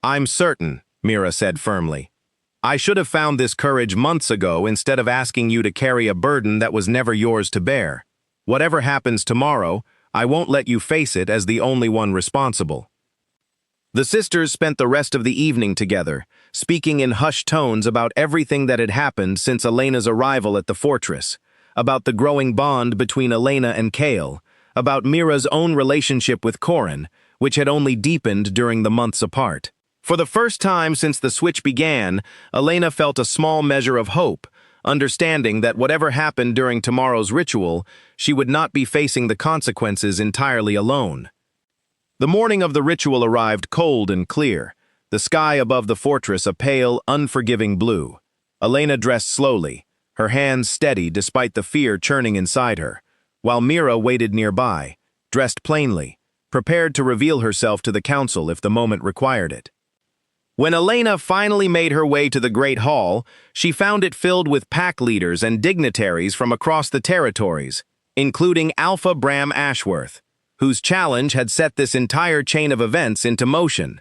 "I'm certain," Mira said firmly. "I should have found this courage months ago instead of asking you to carry a burden that was never yours to bear. Whatever happens tomorrow, I won't let you face it as the only one responsible." The sisters spent the rest of the evening together, speaking in hushed tones about everything that had happened since Elena's arrival at the fortress, about the growing bond between Elena and Cale, about Mira's own relationship with Corin, which had only deepened during the months apart. For the first time since the switch began, Elena felt a small measure of hope, understanding that whatever happened during tomorrow's ritual, she would not be facing the consequences entirely alone. The morning of the ritual arrived cold and clear, the sky above the fortress a pale, unforgiving blue. Elena dressed slowly, her hands steady despite the fear churning inside her, while Mira waited nearby, dressed plainly, prepared to reveal herself to the council if the moment required it. When Elena finally made her way to the Great Hall, she found it filled with pack leaders and dignitaries from across the territories, including Alpha Bram Ashworth. whose challenge had set this entire chain of events into motion.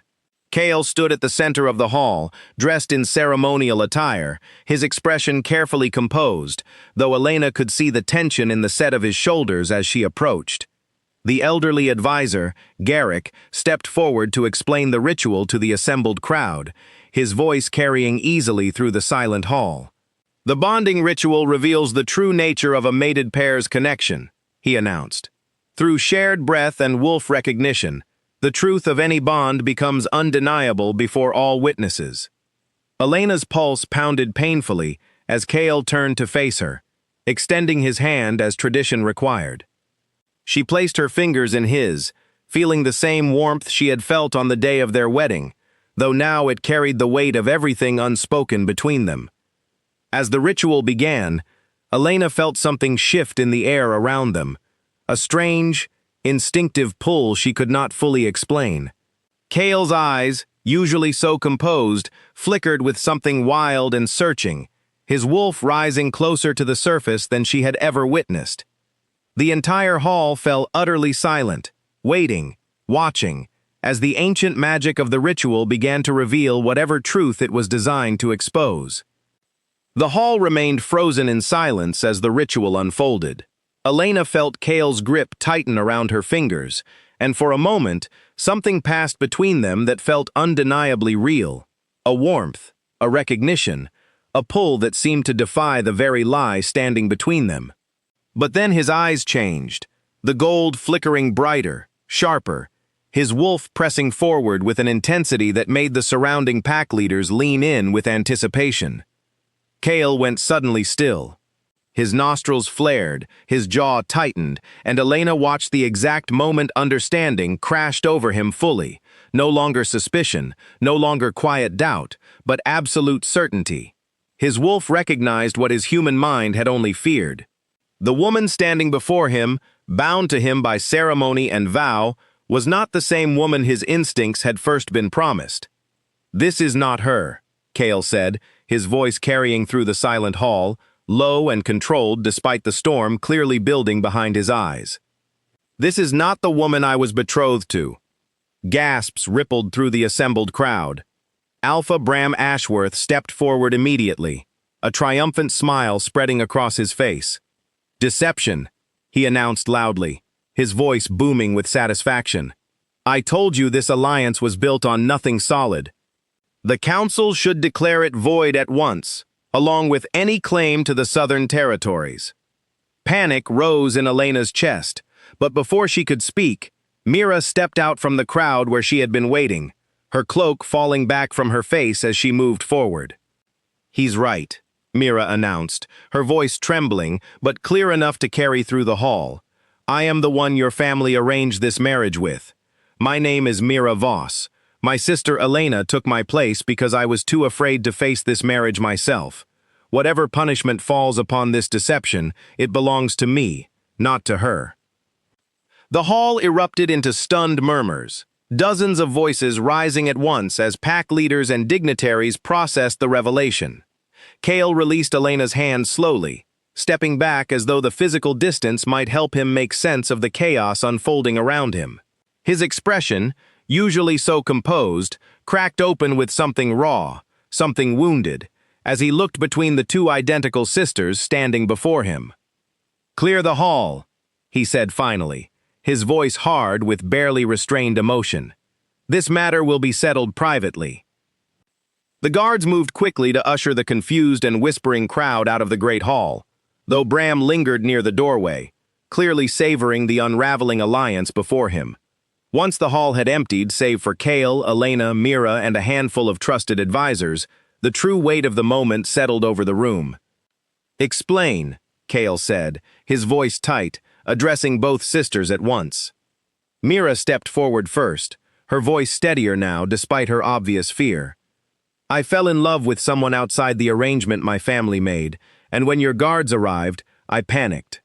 Kale stood at the center of the hall, dressed in ceremonial attire, his expression carefully composed, though Elena could see the tension in the set of his shoulders as she approached. The elderly advisor, Garrick, stepped forward to explain the ritual to the assembled crowd, his voice carrying easily through the silent hall. "The bonding ritual reveals the true nature of a mated pair's connection," he announced. "Through shared breath and wolf recognition, the truth of any bond becomes undeniable before all witnesses." Elena's pulse pounded painfully as Kale turned to face her, extending his hand as tradition required. She placed her fingers in his, feeling the same warmth she had felt on the day of their wedding, though now it carried the weight of everything unspoken between them. As the ritual began, Elena felt something shift in the air around them, a strange, instinctive pull she could not fully explain. Kale's eyes, usually so composed, flickered with something wild and searching, his wolf rising closer to the surface than she had ever witnessed. The entire hall fell utterly silent, waiting, watching, as the ancient magic of the ritual began to reveal whatever truth it was designed to expose. The hall remained frozen in silence as the ritual unfolded. Elena felt Kale's grip tighten around her fingers, and for a moment, something passed between them that felt undeniably real. A warmth, a recognition, a pull that seemed to defy the very lie standing between them. But then his eyes changed, the gold flickering brighter, sharper, his wolf pressing forward with an intensity that made the surrounding pack leaders lean in with anticipation. Kale went suddenly still. His nostrils flared, his jaw tightened, and Elena watched the exact moment understanding crashed over him fully. No longer suspicion, no longer quiet doubt, but absolute certainty. His wolf recognized what his human mind had only feared. The woman standing before him, bound to him by ceremony and vow, was not the same woman his instincts had first been promised. "This is not her," Kale said, his voice carrying through the silent hall, low and controlled despite the storm clearly building behind his eyes. "This is not the woman I was betrothed to." Gasps rippled through the assembled crowd. Alpha Bram Ashworth stepped forward immediately, a triumphant smile spreading across his face. "Deception," he announced loudly, his voice booming with satisfaction. "I told you this alliance was built on nothing solid. The council should declare it void at once, along with any claim to the southern territories." Panic rose in Elena's chest, but before she could speak, Mira stepped out from the crowd where she had been waiting, her cloak falling back from her face as she moved forward. "He's right," Mira announced, her voice trembling, but clear enough to carry through the hall. "I am the one your family arranged this marriage with. My name is Mira Voss. My sister Elena took my place because I was too afraid to face this marriage myself. Whatever punishment falls upon this deception, it belongs to me, not to her." The hall erupted into stunned murmurs, dozens of voices rising at once as pack leaders and dignitaries processed the revelation. Kale released Elena's hand slowly, stepping back as though the physical distance might help him make sense of the chaos unfolding around him. His expression, usually so composed, cracked open with something raw, something wounded, as he looked between the two identical sisters standing before him. "Clear the hall," he said finally, his voice hard with barely restrained emotion. "This matter will be settled privately." The guards moved quickly to usher the confused and whispering crowd out of the great hall, though Bram lingered near the doorway, clearly savoring the unraveling alliance before him. Once the hall had emptied, save for Kale, Elena, Mira, and a handful of trusted advisors, the true weight of the moment settled over the room. "Explain," Kale said, his voice tight, addressing both sisters at once. Mira stepped forward first, her voice steadier now despite her obvious fear. "I fell in love with someone outside the arrangement my family made, and when your guards arrived, I panicked.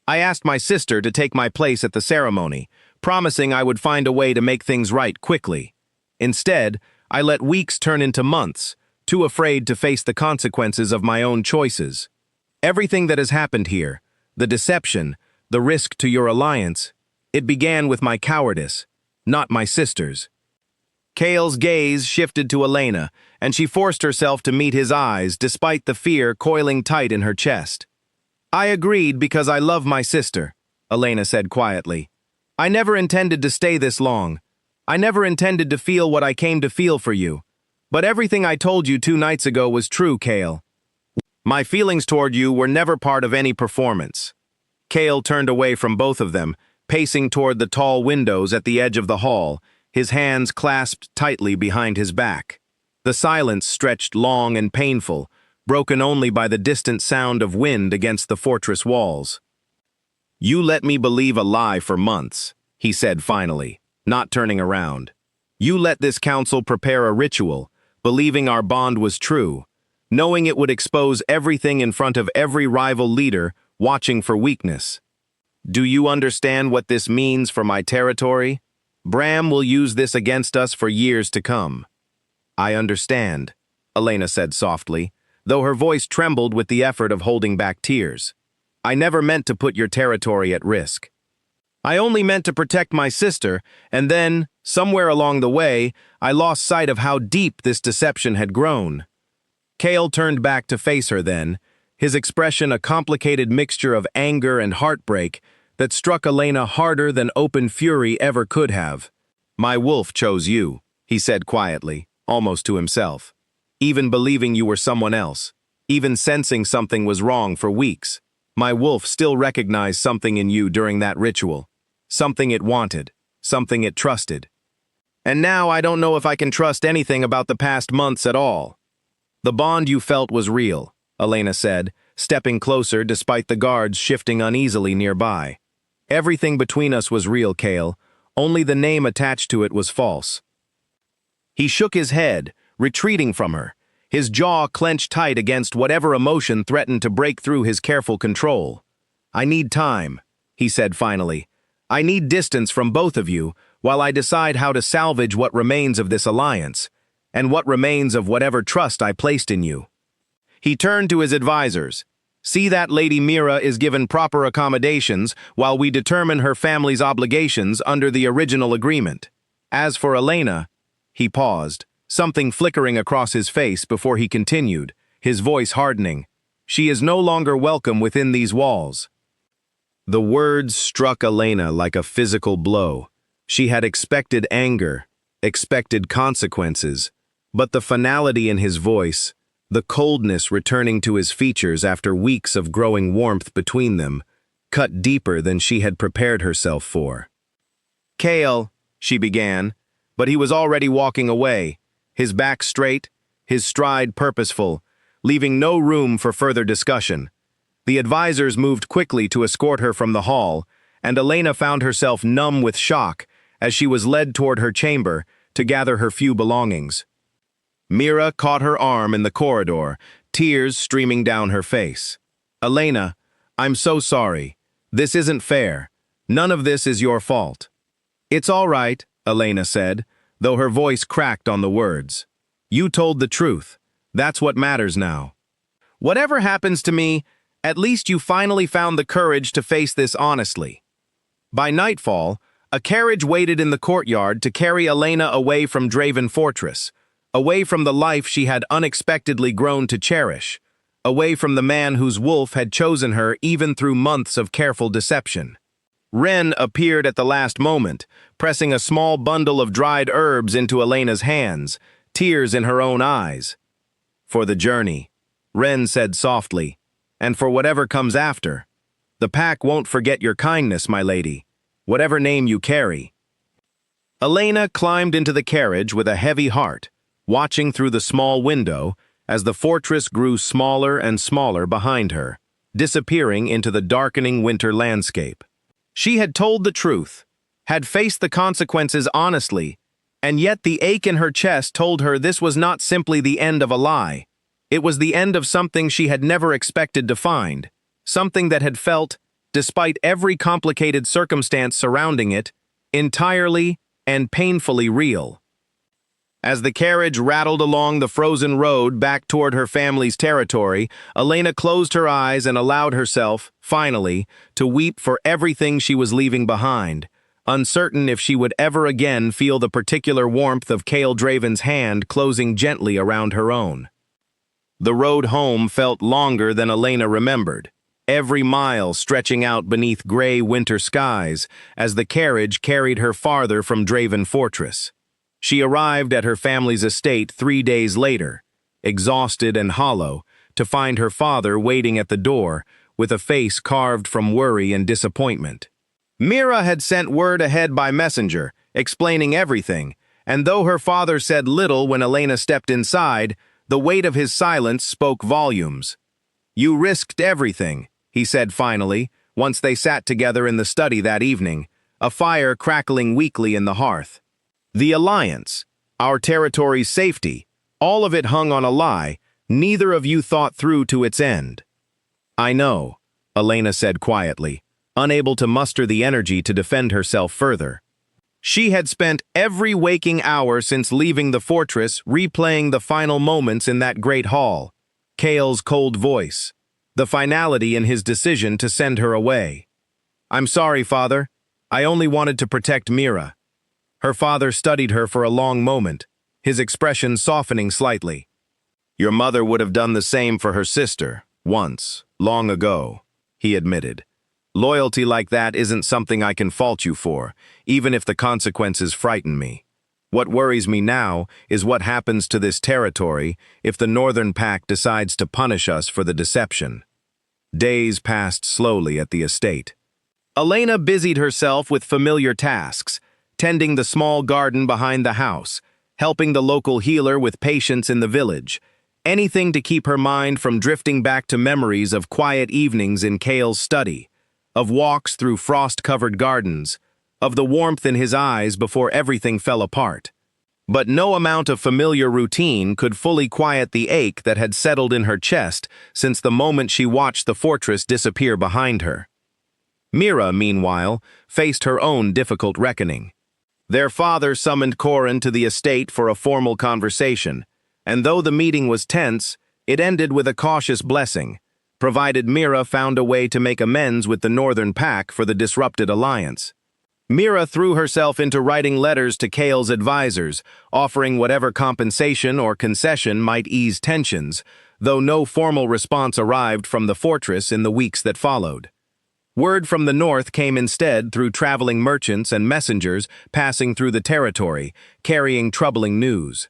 I asked my sister to take my place at the ceremony, promising I would find a way to make things right quickly. Instead, I let weeks turn into months, too afraid to face the consequences of my own choices. Everything that has happened here, the deception, the risk to your alliance, It began with my cowardice, not my sister's. Cale's gaze shifted to Elena, and she forced herself to meet his eyes despite the fear coiling tight in her chest. I agreed because I love my sister, Elena said quietly. I never intended to stay this long. I never intended to feel what I came to feel for you. But everything I told you 2 nights ago was true, Cale. My feelings toward you were never part of any performance. Cale turned away from both of them, pacing toward the tall windows at the edge of the hall, his hands clasped tightly behind his back. The silence stretched long and painful, broken only by the distant sound of wind against the fortress walls. You let me believe a lie for months, he said finally, not turning around. You let this council prepare a ritual, believing our bond was true, knowing it would expose everything in front of every rival leader watching for weakness. Do you understand what this means for my territory? Bram will use this against us for years to come. I understand, Elena said softly, though her voice trembled with the effort of holding back tears. I never meant to put your territory at risk. I only meant to protect my sister, and then, somewhere along the way, I lost sight of how deep this deception had grown. Cale turned back to face her then, his expression a complicated mixture of anger and heartbreak that struck Elena harder than open fury ever could have. My wolf chose you, he said quietly, almost to himself. Even believing you were someone else, even sensing something was wrong for weeks, my wolf still recognized something in you during that ritual. Something it wanted, something it trusted. And now I don't know if I can trust anything about the past months at all. The bond you felt was real, Elena said, stepping closer despite the guards shifting uneasily nearby. Everything between us was real, Cale. Only the name attached to it was false. He shook his head, retreating from her, his jaw clenched tight against whatever emotion threatened to break through his careful control. I need time, he said finally. I need distance from both of you while I decide how to salvage what remains of this alliance, and what remains of whatever trust I placed in you. He turned to his advisors. See that Lady Mira is given proper accommodations while we determine her family's obligations under the original agreement. As for Elena, he paused, something flickering across his face before he continued, his voice hardening. She is no longer welcome within these walls. The words struck Elena like a physical blow. She had expected anger, expected consequences, but the finality in his voice, the coldness returning to his features after weeks of growing warmth between them, cut deeper than she had prepared herself for. Cale, she began, but he was already walking away, his back straight, his stride purposeful, leaving no room for further discussion. The advisors moved quickly to escort her from the hall, and Elena found herself numb with shock as she was led toward her chamber to gather her few belongings. Mira caught her arm in the corridor, tears streaming down her face. Elena, I'm so sorry. This isn't fair. None of this is your fault. It's all right, Elena said, though her voice cracked on the words. You told the truth. That's what matters now. Whatever happens to me, at least you finally found the courage to face this honestly. By nightfall, a carriage waited in the courtyard to carry Elena away from Draven Fortress, away from the life she had unexpectedly grown to cherish, away from the man whose wolf had chosen her even through months of careful deception. Ren appeared at the last moment, pressing a small bundle of dried herbs into Elena's hands, tears in her own eyes. For the journey, Ren said softly, and for whatever comes after. The pack won't forget your kindness, my lady, whatever name you carry. Elena climbed into the carriage with a heavy heart, watching through the small window as the fortress grew smaller and smaller behind her, disappearing into the darkening winter landscape. She had told the truth, had faced the consequences honestly, and yet the ache in her chest told her this was not simply the end of a lie. It was the end of something she had never expected to find, something that had felt, despite every complicated circumstance surrounding it, entirely and painfully real. As the carriage rattled along the frozen road back toward her family's territory, Elena closed her eyes and allowed herself, finally, to weep for everything she was leaving behind, uncertain if she would ever again feel the particular warmth of Cale Draven's hand closing gently around her own. The road home felt longer than Elena remembered, every mile stretching out beneath gray winter skies as the carriage carried her farther from Draven Fortress. She arrived at her family's estate 3 days later, exhausted and hollow, to find her father waiting at the door with a face carved from worry and disappointment. Mira had sent word ahead by messenger, explaining everything, and though her father said little when Elena stepped inside, the weight of his silence spoke volumes. "You risked everything," he said finally, once they sat together in the study that evening, a fire crackling weakly in the hearth. "The alliance, our territory's safety, all of it hung on a lie neither of you thought through to its end." "I know," Elena said quietly, unable to muster the energy to defend herself further. She had spent every waking hour since leaving the fortress replaying the final moments in that great hall, Cale's cold voice, the finality in his decision to send her away. "I'm sorry, Father. I only wanted to protect Mira." Her father studied her for a long moment, his expression softening slightly. "Your mother would have done the same for her sister, once, long ago," he admitted. "Loyalty like that isn't something I can fault you for, even if the consequences frighten me. What worries me now is what happens to this territory if the Northern Pack decides to punish us for the deception." Days passed slowly at the estate. Elena busied herself with familiar tasks, tending the small garden behind the house, helping the local healer with patients in the village, anything to keep her mind from drifting back to memories of quiet evenings in Cale's study, of walks through frost-covered gardens, of the warmth in his eyes before everything fell apart. But no amount of familiar routine could fully quiet the ache that had settled in her chest since the moment she watched the fortress disappear behind her. Mira, meanwhile, faced her own difficult reckoning. Their father summoned Corin to the estate for a formal conversation, and though the meeting was tense, it ended with a cautious blessing, provided Mira found a way to make amends with the Northern Pack for the disrupted alliance. Mira threw herself into writing letters to Cale's advisors, offering whatever compensation or concession might ease tensions, though no formal response arrived from the fortress in the weeks that followed. Word from the north came instead through traveling merchants and messengers passing through the territory, carrying troubling news.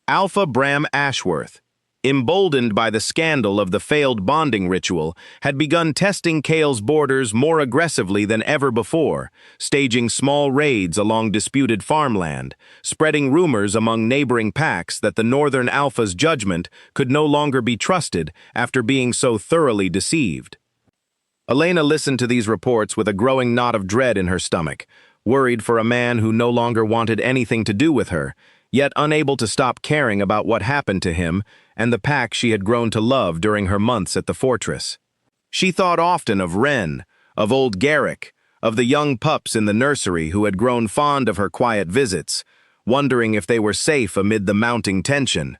Alpha Bram Ashworth, emboldened by the scandal of the failed bonding ritual, had begun testing Cale's borders more aggressively than ever before, staging small raids along disputed farmland, spreading rumors among neighboring packs that the Northern Alpha's judgment could no longer be trusted after being so thoroughly deceived. Elena listened to these reports with a growing knot of dread in her stomach, worried for a man who no longer wanted anything to do with her, yet unable to stop caring about what happened to him and the pack she had grown to love during her months at the fortress. She thought often of Wren, of old Garrick, of the young pups in the nursery who had grown fond of her quiet visits, wondering if they were safe amid the mounting tension.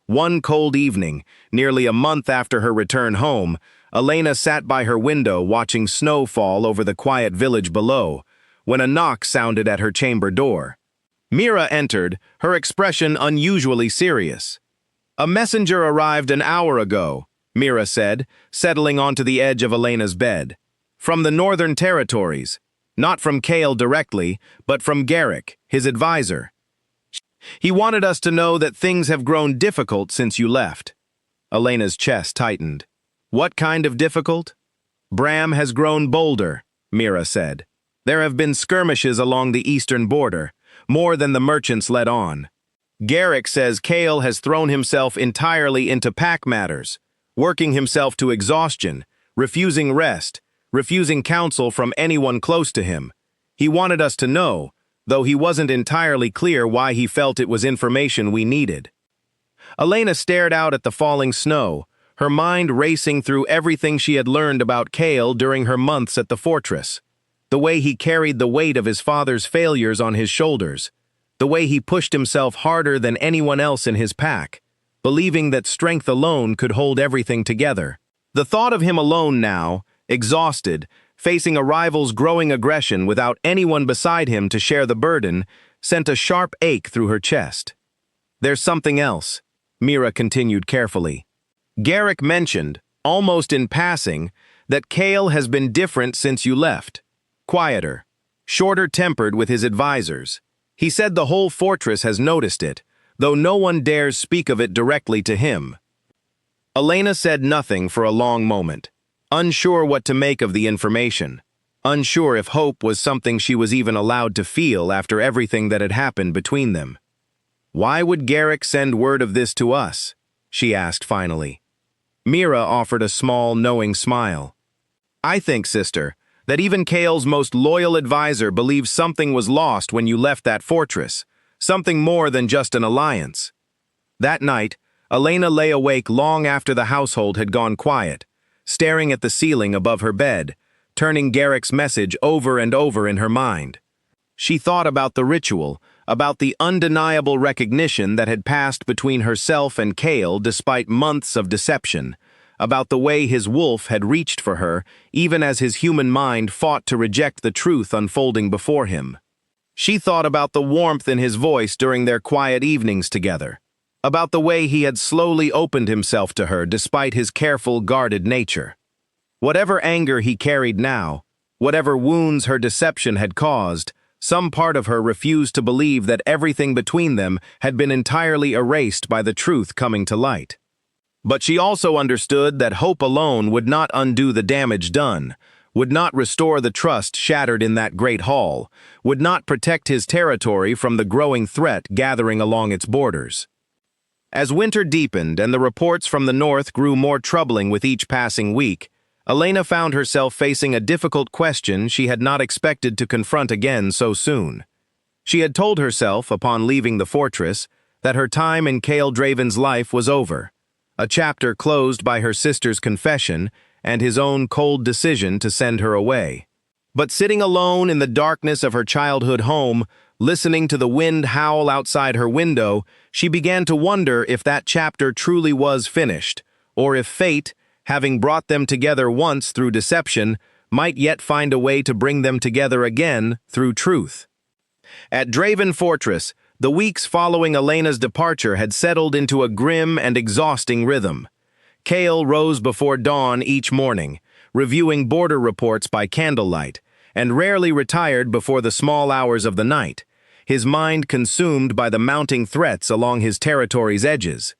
One cold evening, nearly a month after her return home, Elena sat by her window watching snow fall over the quiet village below, when a knock sounded at her chamber door. Mira entered, her expression unusually serious. "A messenger arrived an hour ago," Mira said, settling onto the edge of Elena's bed. "From the Northern Territories. Not from Cale directly, but from Garrick, his advisor. He wanted us to know that things have grown difficult since you left." Elena's chest tightened. "What kind of difficult?" "Bram has grown bolder," Mira said. "There have been skirmishes along the eastern border, more than the merchants let on. Garrick says Cale has thrown himself entirely into pack matters, working himself to exhaustion, refusing rest, refusing counsel from anyone close to him. He wanted us to know, though he wasn't entirely clear why he felt it was information we needed." Elena stared out at the falling snow, her mind racing through everything she had learned about Cale during her months at the fortress. The way he carried the weight of his father's failures on his shoulders, the way he pushed himself harder than anyone else in his pack, believing that strength alone could hold everything together. The thought of him alone now, exhausted, facing a rival's growing aggression without anyone beside him to share the burden, sent a sharp ache through her chest. "There's something else," Mira continued carefully. "Garrick mentioned, almost in passing, that Cale has been different since you left. Quieter, shorter-tempered with his advisors. He said the whole fortress has noticed it, though no one dares speak of it directly to him." Elena said nothing for a long moment, unsure what to make of the information, unsure if hope was something she was even allowed to feel after everything that had happened between them. "Why would Garrick send word of this to us?" she asked finally. Mira offered a small, knowing smile. "I think, sister, that even Cale's most loyal advisor believes something was lost when you left that fortress, something more than just an alliance." That night, Elena lay awake long after the household had gone quiet, staring at the ceiling above her bed, turning Garrick's message over and over in her mind. She thought about the ritual, about the undeniable recognition that had passed between herself and Cale despite months of deception, about the way his wolf had reached for her even as his human mind fought to reject the truth unfolding before him. She thought about the warmth in his voice during their quiet evenings together, about the way he had slowly opened himself to her despite his careful, guarded nature. Whatever anger he carried now, whatever wounds her deception had caused, some part of her refused to believe that everything between them had been entirely erased by the truth coming to light. But she also understood that hope alone would not undo the damage done, would not restore the trust shattered in that great hall, would not protect his territory from the growing threat gathering along its borders. As winter deepened and the reports from the north grew more troubling with each passing week, Elena found herself facing a difficult question she had not expected to confront again so soon. She had told herself, upon leaving the fortress, that her time in Cale Draven's life was over, a chapter closed by her sister's confession and his own cold decision to send her away. But sitting alone in the darkness of her childhood home, listening to the wind howl outside her window, she began to wonder if that chapter truly was finished, or if fate, having brought them together once through deception, might yet find a way to bring them together again through truth. At Draven Fortress, the weeks following Elena's departure had settled into a grim and exhausting rhythm. Cale rose before dawn each morning, reviewing border reports by candlelight, and rarely retired before the small hours of the night, his mind consumed by the mounting threats along his territory's edges.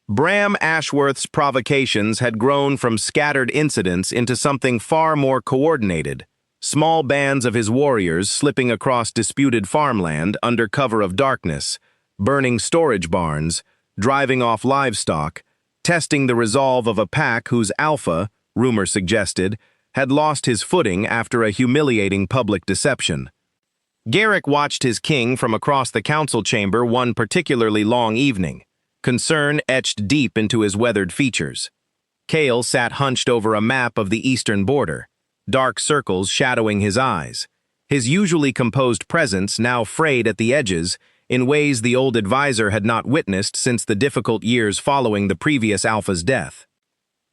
Bram Ashworth's provocations had grown from scattered incidents into something far more coordinated, small bands of his warriors slipping across disputed farmland under cover of darkness, burning storage barns, driving off livestock, testing the resolve of a pack whose alpha, rumor suggested, had lost his footing after a humiliating public deception. Garrick watched his king from across the council chamber one particularly long evening, concern etched deep into his weathered features. Cale sat hunched over a map of the eastern border, dark circles shadowing his eyes, his usually composed presence now frayed at the edges in ways the old advisor had not witnessed since the difficult years following the previous alpha's death.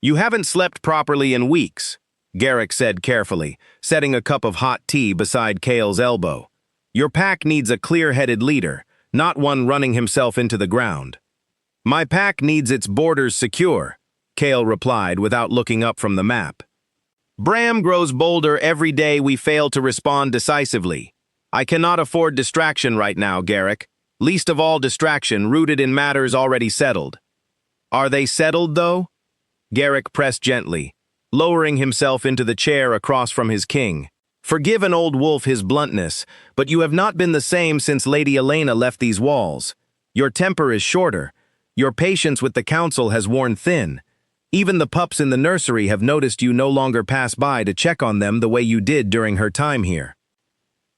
"You haven't slept properly in weeks," Garrick said carefully, setting a cup of hot tea beside Cale's elbow. "Your pack needs a clear-headed leader, not one running himself into the ground." "My pack needs its borders secure," Cale replied without looking up from the map. "Bram grows bolder every day we fail to respond decisively. I cannot afford distraction right now, Garrick, least of all distraction rooted in matters already settled." "Are they settled, though?" Garrick pressed gently, lowering himself into the chair across from his king. "Forgive an old wolf his bluntness, but you have not been the same since Lady Elena left these walls. Your temper is shorter. Your patience with the council has worn thin. Even the pups in the nursery have noticed you no longer pass by to check on them the way you did during her time here."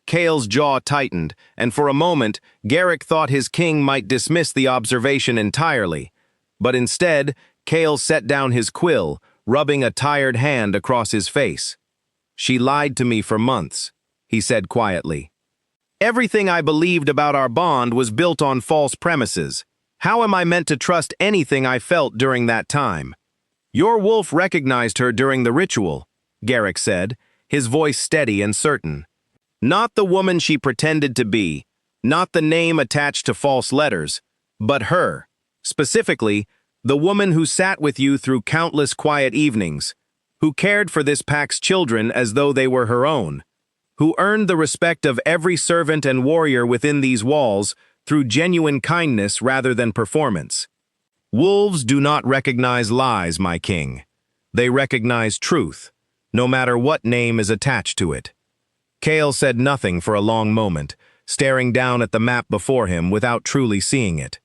Cale's jaw tightened, and for a moment, Garrick thought his king might dismiss the observation entirely. But instead, Cale set down his quill, rubbing a tired hand across his face. "She lied to me for months," he said quietly. "Everything I believed about our bond was built on false premises. How am I meant to trust anything I felt during that time?" "Your wolf recognized her during the ritual," Garrick said, his voice steady and certain. Not the woman she pretended to be, not the name attached to false letters, but her. Specifically, the woman who sat with you through countless quiet evenings, who cared for this pack's children as though they were her own, who earned the respect of every servant and warrior within these walls through genuine kindness rather than performance. Wolves do not recognize lies, my king. They recognize truth, no matter what name is attached to it. Kale said nothing for a long moment, staring down at the map before him without truly seeing it.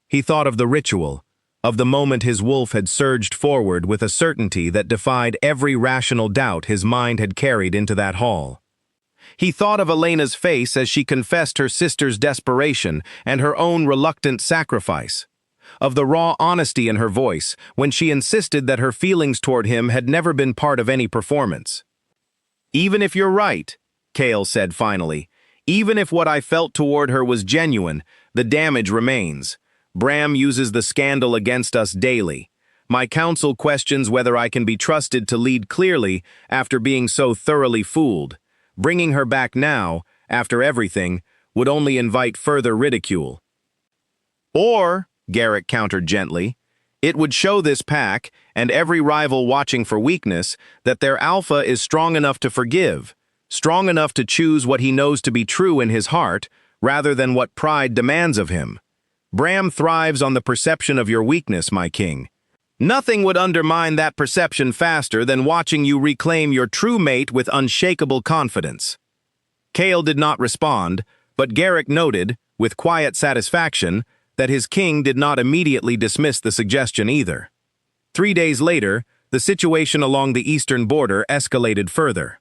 He thought of the ritual, of the moment his wolf had surged forward with a certainty that defied every rational doubt his mind had carried into that hall. He thought of Elena's face as she confessed her sister's desperation and her own reluctant sacrifice, of the raw honesty in her voice when she insisted that her feelings toward him had never been part of any performance. "Even if you're right," Kale said finally, "even if what I felt toward her was genuine, the damage remains. Bram uses the scandal against us daily. My counsel questions whether I can be trusted to lead clearly after being so thoroughly fooled. Bringing her back now, after everything, would only invite further ridicule." "Or," Garrick countered gently, "it would show this pack, and every rival watching for weakness, that their alpha is strong enough to forgive, strong enough to choose what he knows to be true in his heart, rather than what pride demands of him. Bram thrives on the perception of your weakness, my king. Nothing would undermine that perception faster than watching you reclaim your true mate with unshakable confidence." Kale did not respond, but Garrick noted, with quiet satisfaction, that his king did not immediately dismiss the suggestion either. 3 days later, the situation along the eastern border escalated further.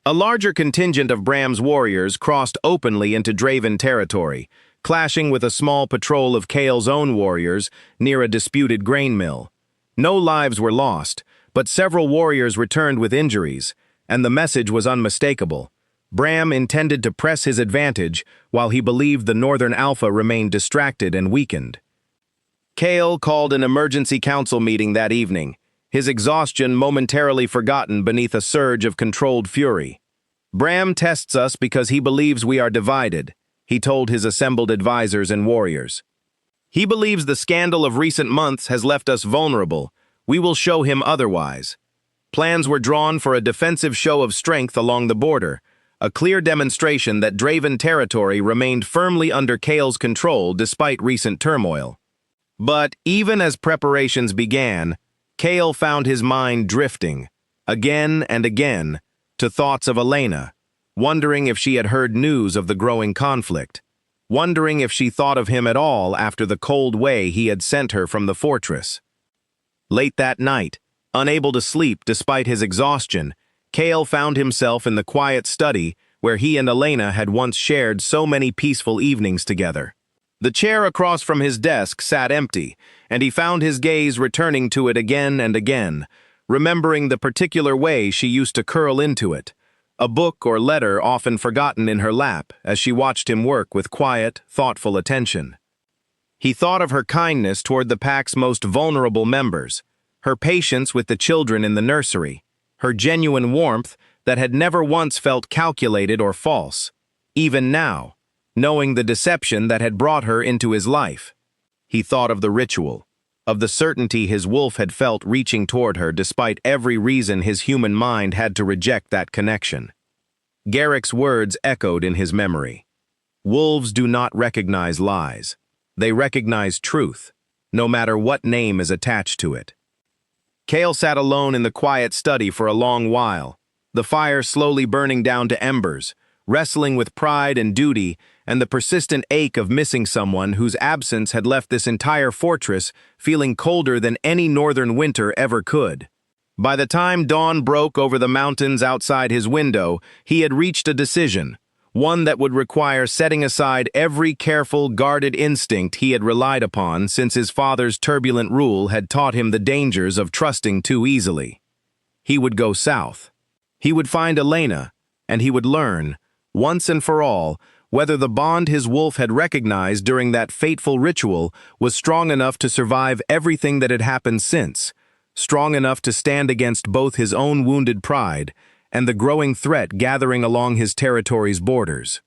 A larger contingent of Bram's warriors crossed openly into Draven territory, clashing with a small patrol of Kale's own warriors near a disputed grain mill. No lives were lost, but several warriors returned with injuries, and the message was unmistakable. Bram intended to press his advantage while he believed the Northern Alpha remained distracted and weakened. Kale called an emergency council meeting that evening, his exhaustion momentarily forgotten beneath a surge of controlled fury. "Bram tests us because he believes we are divided," he told his assembled advisors and warriors. "He believes the scandal of recent months has left us vulnerable. We will show him otherwise." Plans were drawn for a defensive show of strength along the border, a clear demonstration that Draven territory remained firmly under Kale's control despite recent turmoil. But even as preparations began, Kale found his mind drifting, again and again, to thoughts of Elena, wondering if she had heard news of the growing conflict, wondering if she thought of him at all after the cold way he had sent her from the fortress. Late that night, unable to sleep despite his exhaustion, Kale found himself in the quiet study where he and Elena had once shared so many peaceful evenings together. The chair across from his desk sat empty, and he found his gaze returning to it again and again, remembering the particular way she used to curl into it, a book or letter often forgotten in her lap as she watched him work with quiet, thoughtful attention. He thought of her kindness toward the pack's most vulnerable members, her patience with the children in the nursery, her genuine warmth that had never once felt calculated or false, even now, knowing the deception that had brought her into his life. He thought of the ritual, of the certainty his wolf had felt reaching toward her despite every reason his human mind had to reject that connection. Garrick's words echoed in his memory. Wolves do not recognize lies. They recognize truth, no matter what name is attached to it. Kale sat alone in the quiet study for a long while, the fire slowly burning down to embers, wrestling with pride and duty and the persistent ache of missing someone whose absence had left this entire fortress feeling colder than any northern winter ever could. By the time dawn broke over the mountains outside his window, he had reached a decision, one that would require setting aside every careful, guarded instinct he had relied upon since his father's turbulent rule had taught him the dangers of trusting too easily. He would go south. He would find Elena, and he would learn, once and for all, whether the bond his wolf had recognized during that fateful ritual was strong enough to survive everything that had happened since, strong enough to stand against both his own wounded pride and the growing threat gathering along his territory's borders.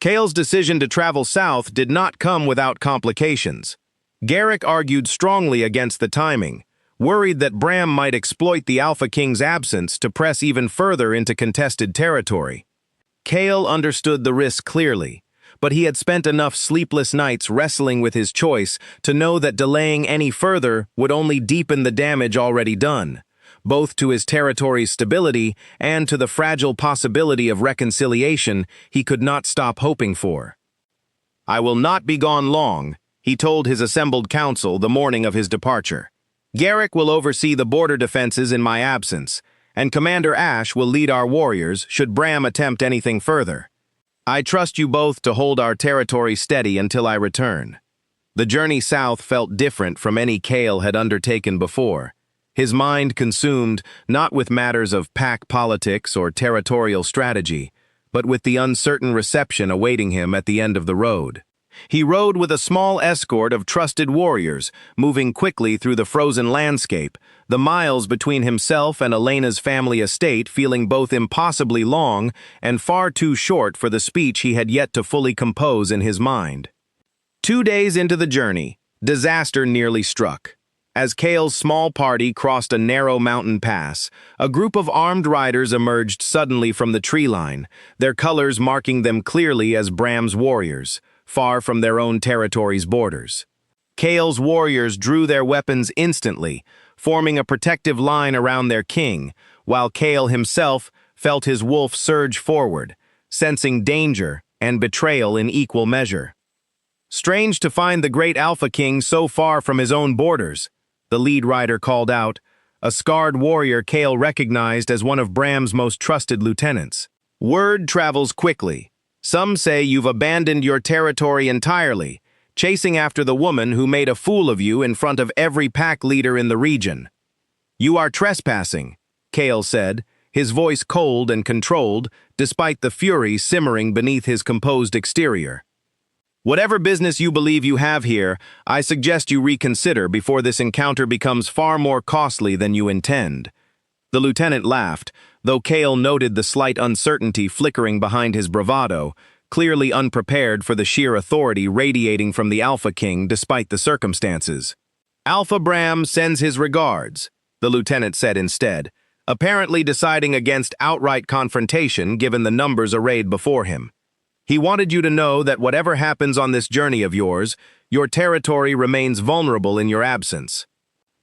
Cale's decision to travel south did not come without complications. Garrick argued strongly against the timing, worried that Bram might exploit the Alpha King's absence to press even further into contested territory. Cale understood the risk clearly, but he had spent enough sleepless nights wrestling with his choice to know that delaying any further would only deepen the damage already done, both to his territory's stability and to the fragile possibility of reconciliation he could not stop hoping for. "I will not be gone long," he told his assembled council the morning of his departure. "Garrick will oversee the border defenses in my absence, and Commander Ash will lead our warriors should Bram attempt anything further. I trust you both to hold our territory steady until I return." The journey south felt different from any Cale had undertaken before, his mind consumed not with matters of pack politics or territorial strategy, but with the uncertain reception awaiting him at the end of the road. He rode with a small escort of trusted warriors, moving quickly through the frozen landscape, the miles between himself and Elena's family estate feeling both impossibly long and far too short for the speech he had yet to fully compose in his mind. 2 days into the journey, disaster nearly struck. As Cale's small party crossed a narrow mountain pass, a group of armed riders emerged suddenly from the tree line, their colors marking them clearly as Bram's warriors, far from their own territory's borders. Cale's warriors drew their weapons instantly, forming a protective line around their king, while Cale himself felt his wolf surge forward, sensing danger and betrayal in equal measure. "Strange to find the great Alpha King so far from his own borders," the lead rider called out, a scarred warrior Cale recognized as one of Bram's most trusted lieutenants. "Word travels quickly. Some say you've abandoned your territory entirely, chasing after the woman who made a fool of you in front of every pack leader in the region." "You are trespassing," Cale said, his voice cold and controlled, despite the fury simmering beneath his composed exterior. "Whatever business you believe you have here, I suggest you reconsider before this encounter becomes far more costly than you intend." The lieutenant laughed, though Cale noted the slight uncertainty flickering behind his bravado, clearly unprepared for the sheer authority radiating from the Alpha King despite the circumstances. "Alpha Bram sends his regards," the lieutenant said instead, apparently deciding against outright confrontation given the numbers arrayed before him. "He wanted you to know that whatever happens on this journey of yours, your territory remains vulnerable in your absence.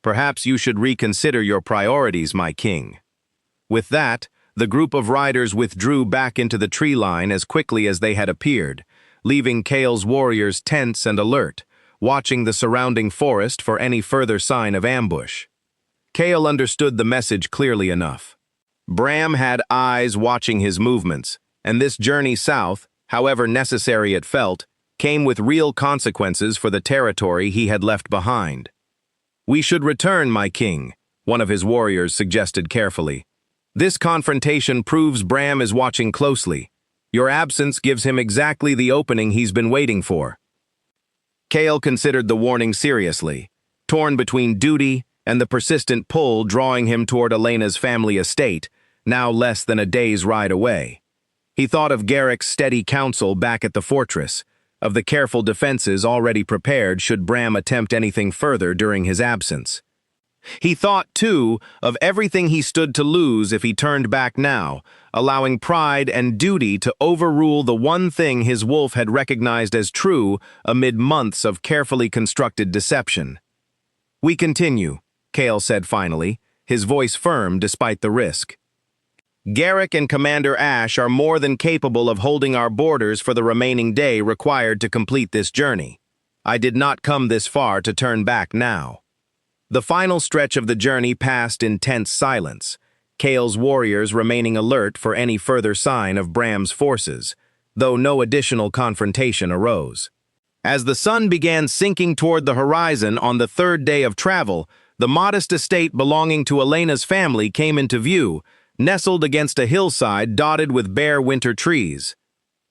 Perhaps you should reconsider your priorities, my king." With that, the group of riders withdrew back into the tree line as quickly as they had appeared, leaving Cale's warriors tense and alert, watching the surrounding forest for any further sign of ambush. Cale understood the message clearly enough. Bram had eyes watching his movements, and this journey south, however necessary it felt, came with real consequences for the territory he had left behind. "We should return, my king," one of his warriors suggested carefully. "This confrontation proves Bram is watching closely. Your absence gives him exactly the opening he's been waiting for." Cale considered the warning seriously, torn between duty and the persistent pull drawing him toward Elena's family estate, now less than a day's ride away. He thought of Garrick's steady counsel back at the fortress, of the careful defenses already prepared should Bram attempt anything further during his absence. He thought, too, of everything he stood to lose if he turned back now, allowing pride and duty to overrule the one thing his wolf had recognized as true amid months of carefully constructed deception. "We continue," Cale said finally, his voice firm despite the risk. "Garrick and Commander Ash are more than capable of holding our borders for the remaining day required to complete this journey. I did not come this far to turn back now." The final stretch of the journey passed in tense silence, Cale's warriors remaining alert for any further sign of Bram's forces, though no additional confrontation arose. As the sun began sinking toward the horizon on the third day of travel, the modest estate belonging to Elena's family came into view, nestled against a hillside dotted with bare winter trees.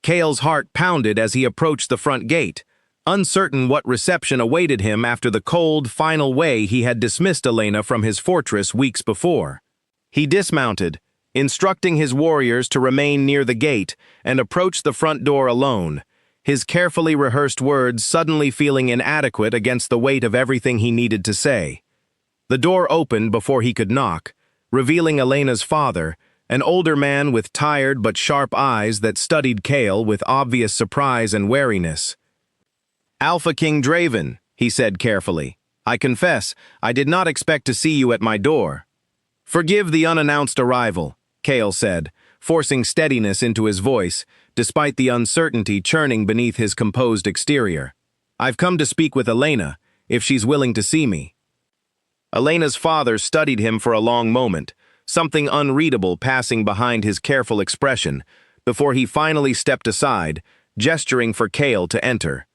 Cale's heart pounded as he approached the front gate, uncertain what reception awaited him after the cold, final way he had dismissed Elena from his fortress weeks before. He dismounted, instructing his warriors to remain near the gate and approach the front door alone, his carefully rehearsed words suddenly feeling inadequate against the weight of everything he needed to say. The door opened before he could knock, revealing Elena's father, an older man with tired but sharp eyes that studied Kale with obvious surprise and wariness. "Alpha King Draven," he said carefully. "I confess, I did not expect to see you at my door." "Forgive the unannounced arrival," Kale said, forcing steadiness into his voice, despite the uncertainty churning beneath his composed exterior. "I've come to speak with Elena, if she's willing to see me." Elena's father studied him for a long moment, something unreadable passing behind his careful expression, before he finally stepped aside, gesturing for Kale to enter.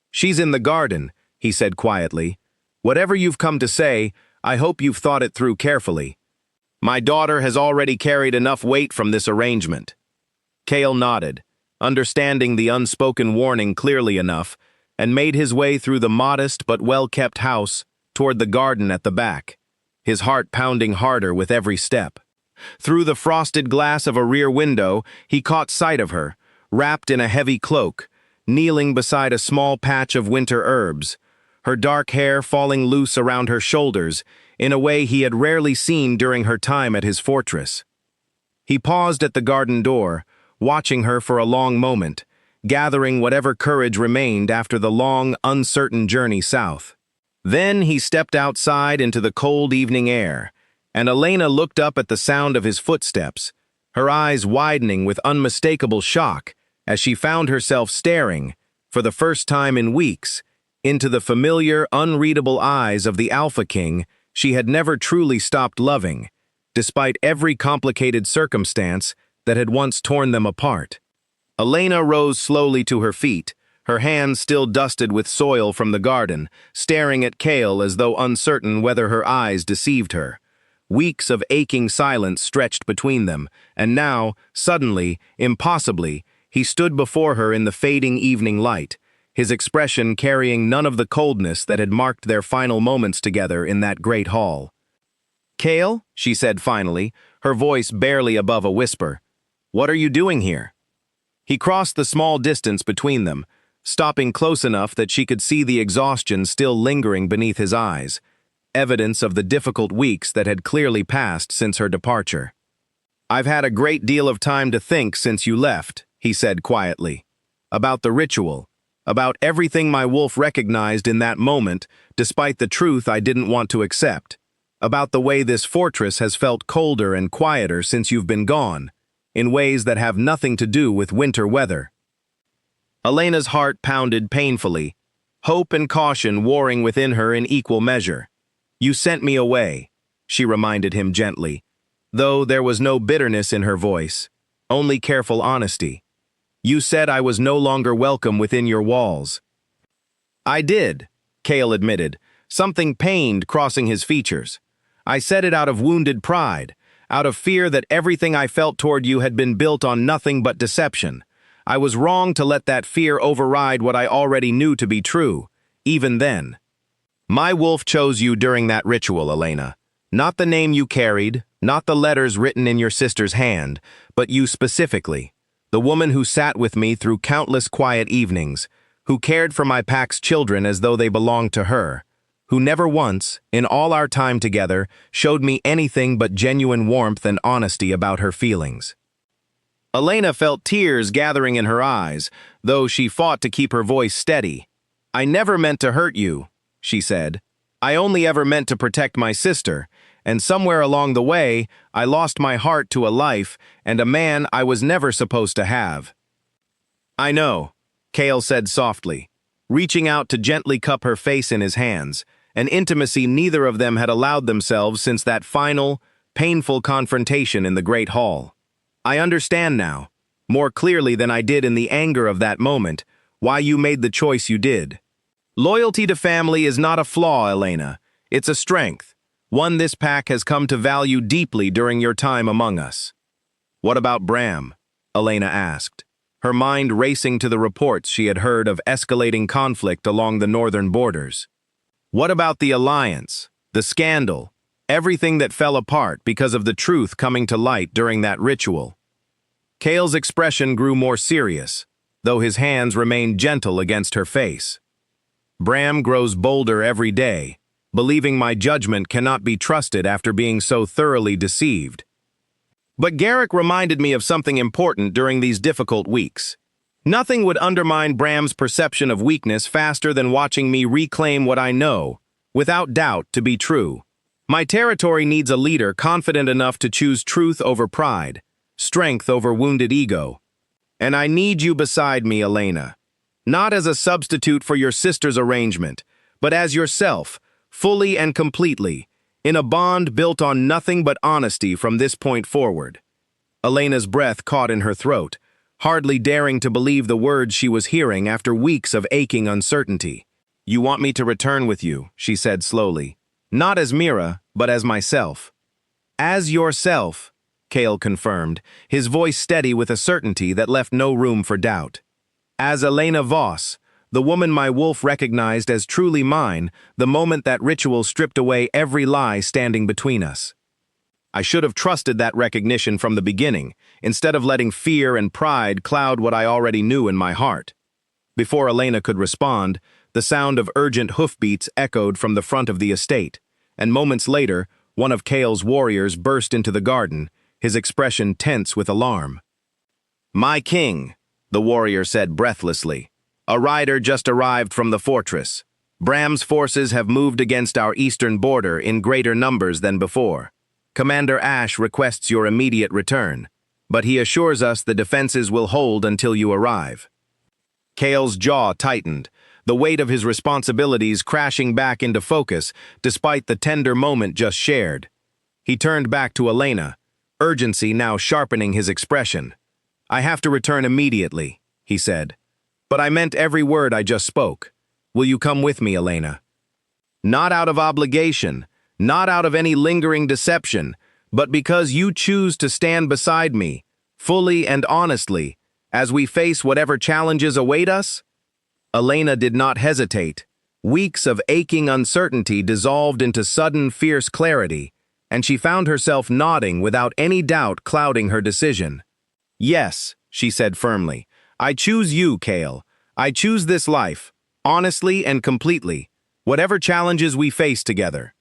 "She's in the garden," he said quietly. "Whatever you've come to say, I hope you've thought it through carefully. My daughter has already carried enough weight from this arrangement." Kale nodded, understanding the unspoken warning clearly enough, and made his way through the modest but well-kept house toward the garden at the back, his heart pounding harder with every step. Through the frosted glass of a rear window, he caught sight of her, wrapped in a heavy cloak, kneeling beside a small patch of winter herbs, her dark hair falling loose around her shoulders in a way he had rarely seen during her time at his fortress. He paused at the garden door, watching her for a long moment, gathering whatever courage remained after the long, uncertain journey south. Then he stepped outside into the cold evening air, and Elena looked up at the sound of his footsteps, her eyes widening with unmistakable shock as she found herself staring, for the first time in weeks, into the familiar, unreadable eyes of the Alpha King she had never truly stopped loving, despite every complicated circumstance that had once torn them apart. Elena rose slowly to her feet, her hands still dusted with soil from the garden, staring at Kale as though uncertain whether her eyes deceived her. Weeks of aching silence stretched between them, and now, suddenly, impossibly, he stood before her in the fading evening light, his expression carrying none of the coldness that had marked their final moments together in that great hall. "Kale," she said finally, her voice barely above a whisper, "what are you doing here?" He crossed the small distance between them, stopping close enough that she could see the exhaustion still lingering beneath his eyes, evidence of the difficult weeks that had clearly passed since her departure. "I've had a great deal of time to think since you left," he said quietly, "about the ritual, about everything my wolf recognized in that moment, despite the truth I didn't want to accept, about the way this fortress has felt colder and quieter since you've been gone, in ways that have nothing to do with winter weather." Elena's heart pounded painfully, hope and caution warring within her in equal measure. "You sent me away," she reminded him gently, though there was no bitterness in her voice, only careful honesty. "You said I was no longer welcome within your walls." "I did," Kale admitted, something pained crossing his features. "I said it out of wounded pride, out of fear that everything I felt toward you had been built on nothing but deception. I was wrong to let that fear override what I already knew to be true, even then. My wolf chose you during that ritual, Elena. Not the name you carried, not the letters written in your sister's hand, but you specifically, the woman who sat with me through countless quiet evenings, who cared for my pack's children as though they belonged to her, who never once, in all our time together, showed me anything but genuine warmth and honesty about her feelings." Elena felt tears gathering in her eyes, though she fought to keep her voice steady. "I never meant to hurt you," she said. "I only ever meant to protect my sister, and somewhere along the way, I lost my heart to a life and a man I was never supposed to have." "I know," Kale said softly, reaching out to gently cup her face in his hands, an intimacy neither of them had allowed themselves since that final, painful confrontation in the Great Hall. "I understand now, more clearly than I did in the anger of that moment, why you made the choice you did. Loyalty to family is not a flaw, Elena. It's a strength, one this pack has come to value deeply during your time among us." "What about Bram?" Elena asked, her mind racing to the reports she had heard of escalating conflict along the northern borders. "What about the alliance, the scandal, Everything that fell apart because of the truth coming to light during that ritual. Kale's expression grew more serious, though his hands remained gentle against her face. Bram grows bolder every day, believing my judgment cannot be trusted after being so thoroughly deceived. But Garrick reminded me of something important during these difficult weeks. Nothing would undermine Bram's perception of weakness faster than watching me reclaim what I know, without doubt, to be true. My territory needs a leader confident enough to choose truth over pride, strength over wounded ego. And I need you beside me, Elena. Not as a substitute for your sister's arrangement, but as yourself, fully and completely, in a bond built on nothing but honesty from this point forward. Elena's breath caught in her throat, hardly daring to believe the words she was hearing after weeks of aching uncertainty. You want me to return with you, she said slowly. Not as Mira, but as myself. As yourself, Kale confirmed, his voice steady with a certainty that left no room for doubt. As Elena Voss, the woman my wolf recognized as truly mine the moment that ritual stripped away every lie standing between us. I should have trusted that recognition from the beginning, instead of letting fear and pride cloud what I already knew in my heart. Before Elena could respond, the sound of urgent hoofbeats echoed from the front of the estate, and moments later, one of Kale's warriors burst into the garden, his expression tense with alarm. My king, the warrior said breathlessly. A rider just arrived from the fortress. Bram's forces have moved against our eastern border in greater numbers than before. Commander Ash requests your immediate return, but he assures us the defenses will hold until you arrive. Kale's jaw tightened, the weight of his responsibilities crashing back into focus despite the tender moment just shared. He turned back to Elena, urgency now sharpening his expression. I have to return immediately, he said. But I meant every word I just spoke. Will you come with me, Elena? Not out of obligation, not out of any lingering deception, but because you choose to stand beside me, fully and honestly, as we face whatever challenges await us? Elena did not hesitate. Weeks of aching uncertainty dissolved into sudden, fierce clarity, and she found herself nodding without any doubt clouding her decision. Yes, she said firmly. I choose you, Kale. I choose this life, honestly and completely, whatever challenges we face together.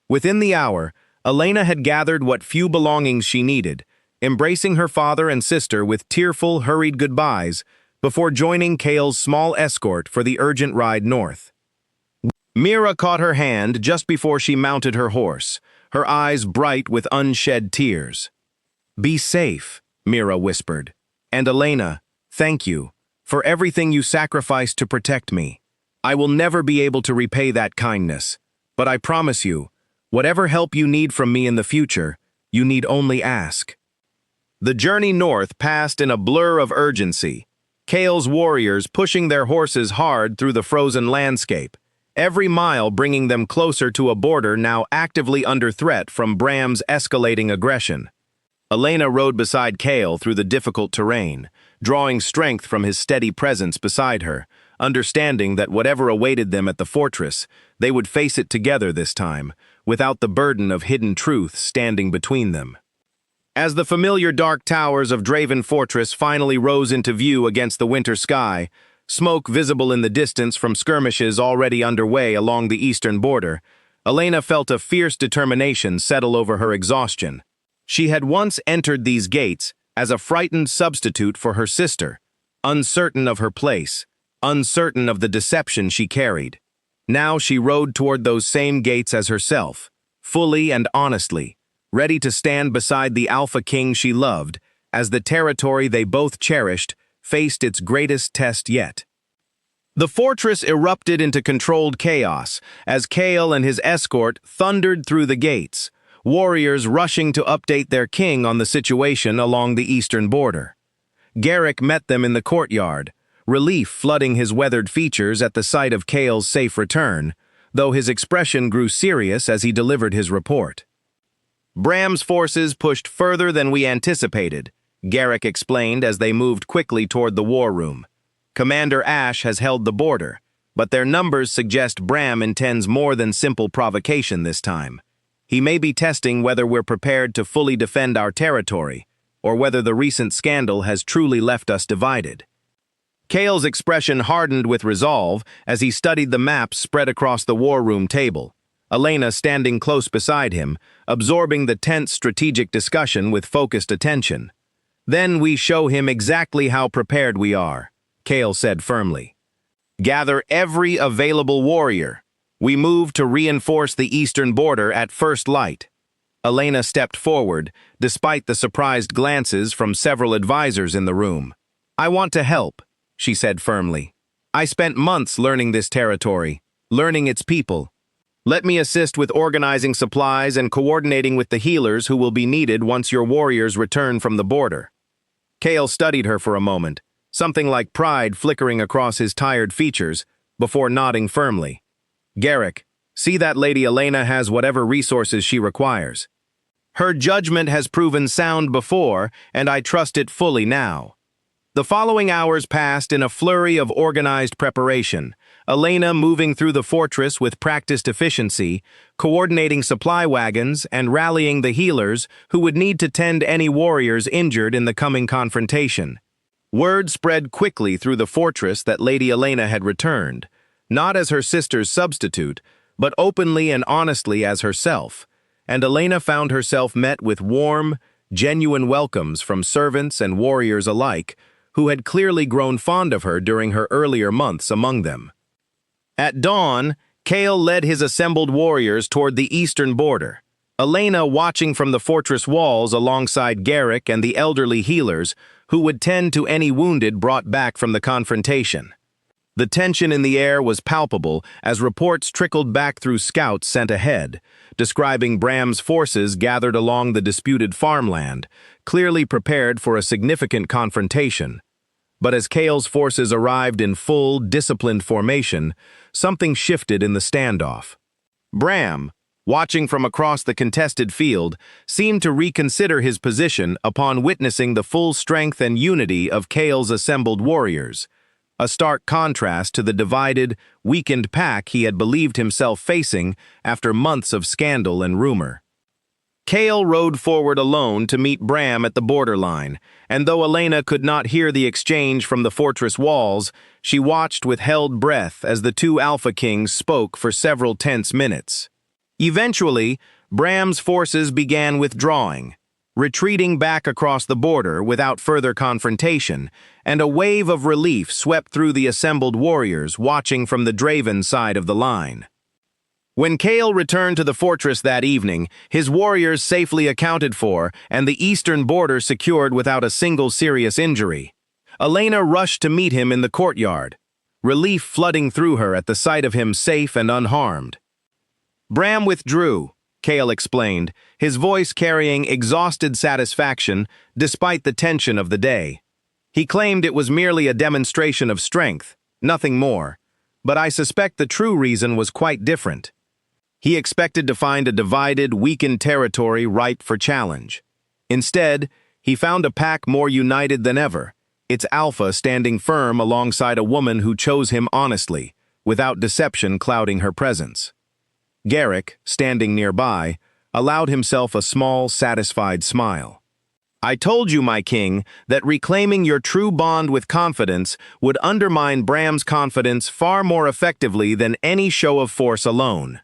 Within the hour, Elena had gathered what few belongings she needed, embracing her father and sister with tearful, hurried goodbyes before joining Kale's small escort for the urgent ride north. Mira caught her hand just before she mounted her horse, her eyes bright with unshed tears. Be safe, Mira whispered. And Elena, thank you for everything you sacrificed to protect me. I will never be able to repay that kindness, but I promise you, whatever help you need from me in the future, you need only ask. The journey north passed in a blur of urgency, Kale's warriors pushing their horses hard through the frozen landscape, every mile bringing them closer to a border now actively under threat from Bram's escalating aggression. Elena rode beside Kale through the difficult terrain, drawing strength from his steady presence beside her, understanding that whatever awaited them at the fortress, they would face it together this time, without the burden of hidden truth standing between them. As the familiar dark towers of Draven Fortress finally rose into view against the winter sky, smoke visible in the distance from skirmishes already underway along the eastern border, Elena felt a fierce determination settle over her exhaustion. She had once entered these gates as a frightened substitute for her sister, uncertain of her place, uncertain of the deception she carried. Now she rode toward those same gates as herself, fully and honestly, ready to stand beside the Alpha King she loved, as the territory they both cherished faced its greatest test yet. The fortress erupted into controlled chaos as Kale and his escort thundered through the gates, warriors rushing to update their king on the situation along the eastern border. Garrick met them in the courtyard, relief flooding his weathered features at the sight of Kale's safe return, though his expression grew serious as he delivered his report. Bram's forces pushed further than we anticipated, Garrick explained as they moved quickly toward the war room. Commander Ash has held the border, but their numbers suggest Bram intends more than simple provocation this time. He may be testing whether we're prepared to fully defend our territory, or whether the recent scandal has truly left us divided. Cale's expression hardened with resolve as he studied the maps spread across the war room table, Elena standing close beside him, absorbing the tense strategic discussion with focused attention. "Then we show him exactly how prepared we are," Cale said firmly. "Gather every available warrior. We move to reinforce the eastern border at first light." Elena stepped forward, despite the surprised glances from several advisors in the room. "I want to help," she said firmly. "I spent months learning this territory, learning its people. Let me assist with organizing supplies and coordinating with the healers who will be needed once your warriors return from the border." Cale studied her for a moment, something like pride flickering across his tired features, before nodding firmly. "Garrick, see that Lady Elena has whatever resources she requires. Her judgment has proven sound before, and I trust it fully now." The following hours passed in a flurry of organized preparation, Elena moving through the fortress with practiced efficiency, coordinating supply wagons and rallying the healers who would need to tend any warriors injured in the coming confrontation. Word spread quickly through the fortress that Lady Elena had returned, not as her sister's substitute, but openly and honestly as herself, and Elena found herself met with warm, genuine welcomes from servants and warriors alike, who had clearly grown fond of her during her earlier months among them. At dawn, Cale led his assembled warriors toward the eastern border, Elena watching from the fortress walls alongside Garrick and the elderly healers who would tend to any wounded brought back from the confrontation. The tension in the air was palpable as reports trickled back through scouts sent ahead, describing Bram's forces gathered along the disputed farmland, clearly prepared for a significant confrontation. But as Cale's forces arrived in full, disciplined formation, something shifted in the standoff. Bram, watching from across the contested field, seemed to reconsider his position upon witnessing the full strength and unity of Cale's assembled warriors, a stark contrast to the divided, weakened pack he had believed himself facing after months of scandal and rumor. Cale rode forward alone to meet Bram at the borderline, and though Elena could not hear the exchange from the fortress walls, she watched with held breath as the two Alpha Kings spoke for several tense minutes. Eventually, Bram's forces began withdrawing, retreating back across the border without further confrontation, and a wave of relief swept through the assembled warriors watching from the Draven side of the line. When Cale returned to the fortress that evening, his warriors safely accounted for and the eastern border secured without a single serious injury, Elena rushed to meet him in the courtyard, relief flooding through her at the sight of him safe and unharmed. "Bram withdrew," Cale explained, his voice carrying exhausted satisfaction despite the tension of the day. "He claimed it was merely a demonstration of strength, nothing more, but I suspect the true reason was quite different. He expected to find a divided, weakened territory ripe for challenge. Instead, he found a pack more united than ever, its alpha standing firm alongside a woman who chose him honestly, without deception clouding her presence." Garrick, standing nearby, allowed himself a small, satisfied smile. "I told you, my king, that reclaiming your true bond with confidence would undermine Bram's confidence far more effectively than any show of force alone."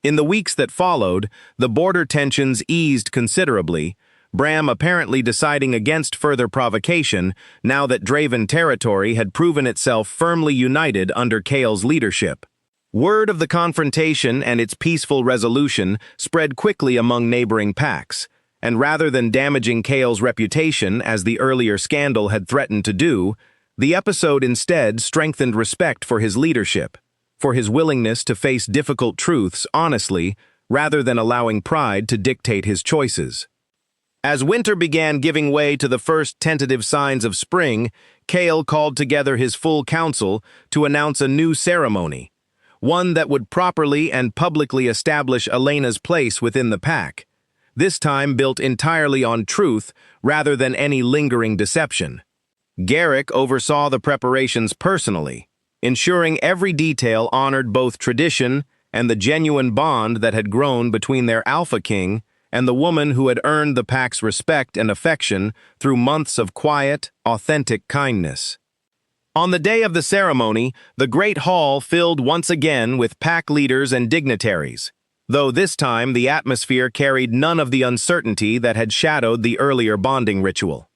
In the weeks that followed, the border tensions eased considerably, Bram apparently deciding against further provocation now that Draven territory had proven itself firmly united under Cale's leadership. Word of the confrontation and its peaceful resolution spread quickly among neighboring packs, and rather than damaging Cale's reputation as the earlier scandal had threatened to do, the episode instead strengthened respect for his leadership, for his willingness to face difficult truths honestly rather than allowing pride to dictate his choices. As winter began giving way to the first tentative signs of spring, Cale called together his full council to announce a new ceremony, one that would properly and publicly establish Elena's place within the pack, this time built entirely on truth rather than any lingering deception. Garrick oversaw the preparations personally, ensuring every detail honored both tradition and the genuine bond that had grown between their Alpha King and the woman who had earned the pack's respect and affection through months of quiet, authentic kindness. On the day of the ceremony, the Great Hall filled once again with pack leaders and dignitaries, though this time the atmosphere carried none of the uncertainty that had shadowed the earlier bonding ritual.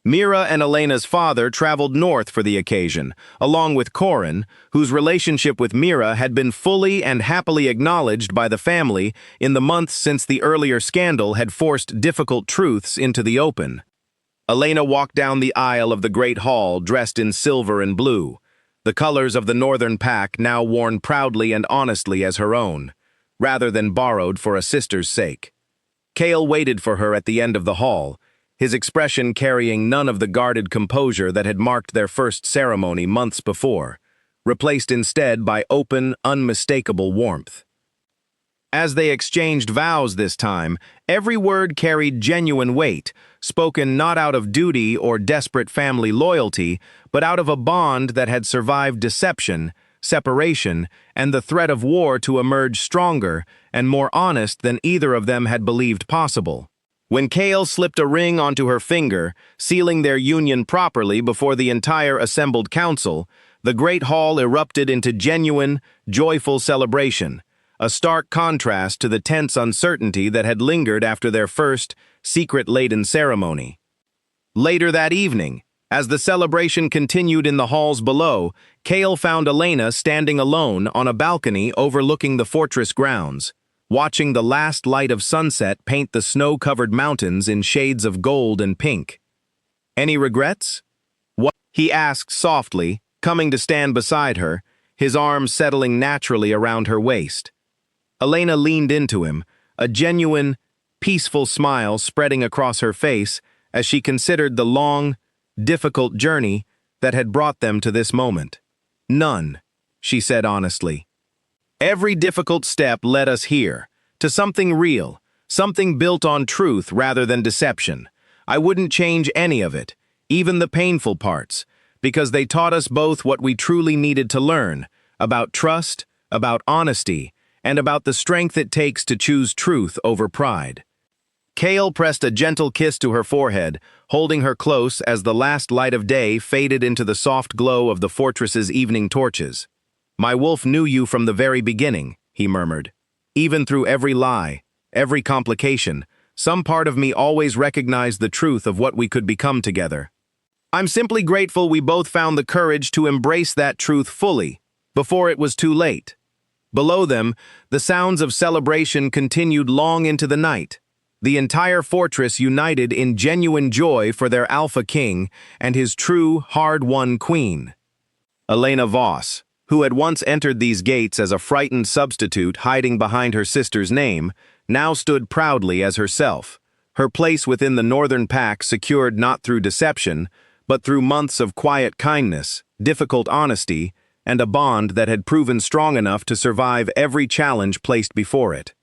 Mira and Elena's father traveled north for the occasion, along with Corin, whose relationship with Mira had been fully and happily acknowledged by the family in the months since the earlier scandal had forced difficult truths into the open. Elena walked down the aisle of the Great Hall dressed in silver and blue, the colors of the Northern Pack now worn proudly and honestly as her own, rather than borrowed for a sister's sake. Cale waited for her at the end of the hall, his expression carrying none of the guarded composure that had marked their first ceremony months before, replaced instead by open, unmistakable warmth. As they exchanged vows this time, every word carried genuine weight, spoken not out of duty or desperate family loyalty, but out of a bond that had survived deception, separation, and the threat of war to emerge stronger and more honest than either of them had believed possible. When Cale slipped a ring onto her finger, sealing their union properly before the entire assembled council, the Great Hall erupted into genuine, joyful celebration, a stark contrast to the tense uncertainty that had lingered after their first, secret-laden ceremony. Later that evening, as the celebration continued in the halls below, Cale found Elena standing alone on a balcony overlooking the fortress grounds, watching the last light of sunset paint the snow-covered mountains in shades of gold and pink. "Any regrets?" "What?" he asked softly, coming to stand beside her, his arms settling naturally around her waist. Elena leaned into him, a genuine, peaceful smile spreading across her face as she considered the long, difficult journey that had brought them to this moment. "None," she said honestly. "Every difficult step led us here, to something real, something built on truth rather than deception. I wouldn't change any of it, even the painful parts, because they taught us both what we truly needed to learn, about trust, about honesty, and about the strength it takes to choose truth over pride." Cale pressed a gentle kiss to her forehead, holding her close as the last light of day faded into the soft glow of the fortress's evening torches. "My wolf knew you from the very beginning," he murmured. "Even through every lie, every complication, some part of me always recognized the truth of what we could become together. I'm simply grateful we both found the courage to embrace that truth fully, before it was too late." Below them, the sounds of celebration continued long into the night, the entire fortress united in genuine joy for their Alpha King and his true, hard-won queen. Elena Voss, who had once entered these gates as a frightened substitute hiding behind her sister's name, now stood proudly as herself, her place within the Northern Pack secured not through deception, but through months of quiet kindness, difficult honesty, and a bond that had proven strong enough to survive every challenge placed before it.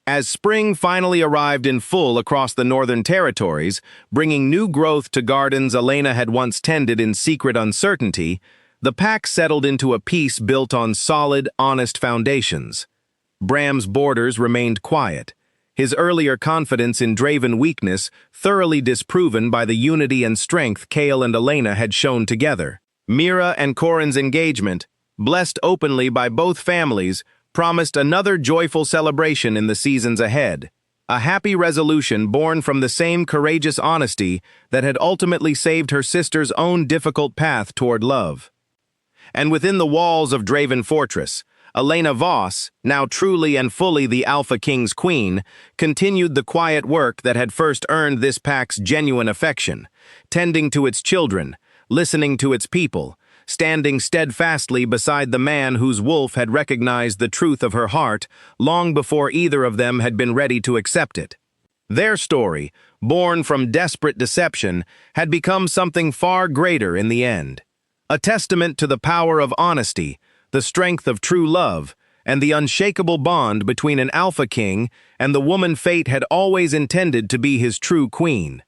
As spring finally arrived in full across the Northern Territories, bringing new growth to gardens Elena had once tended in secret uncertainty, the pack settled into a peace built on solid, honest foundations. Bram's borders remained quiet, his earlier confidence in Draven weakness thoroughly disproven by the unity and strength Cale and Elena had shown together. Mira and Corin's engagement, blessed openly by both families, promised another joyful celebration in the seasons ahead, a happy resolution born from the same courageous honesty that had ultimately saved her sister's own difficult path toward love. And within the walls of Draven Fortress, Elena Voss, now truly and fully the Alpha King's queen, continued the quiet work that had first earned this pack's genuine affection, tending to its children, listening to its people, standing steadfastly beside the man whose wolf had recognized the truth of her heart long before either of them had been ready to accept it. Their story, born from desperate deception, had become something far greater in the end. A testament to the power of honesty, the strength of true love, and the unshakable bond between an Alpha King and the woman fate had always intended to be his true queen.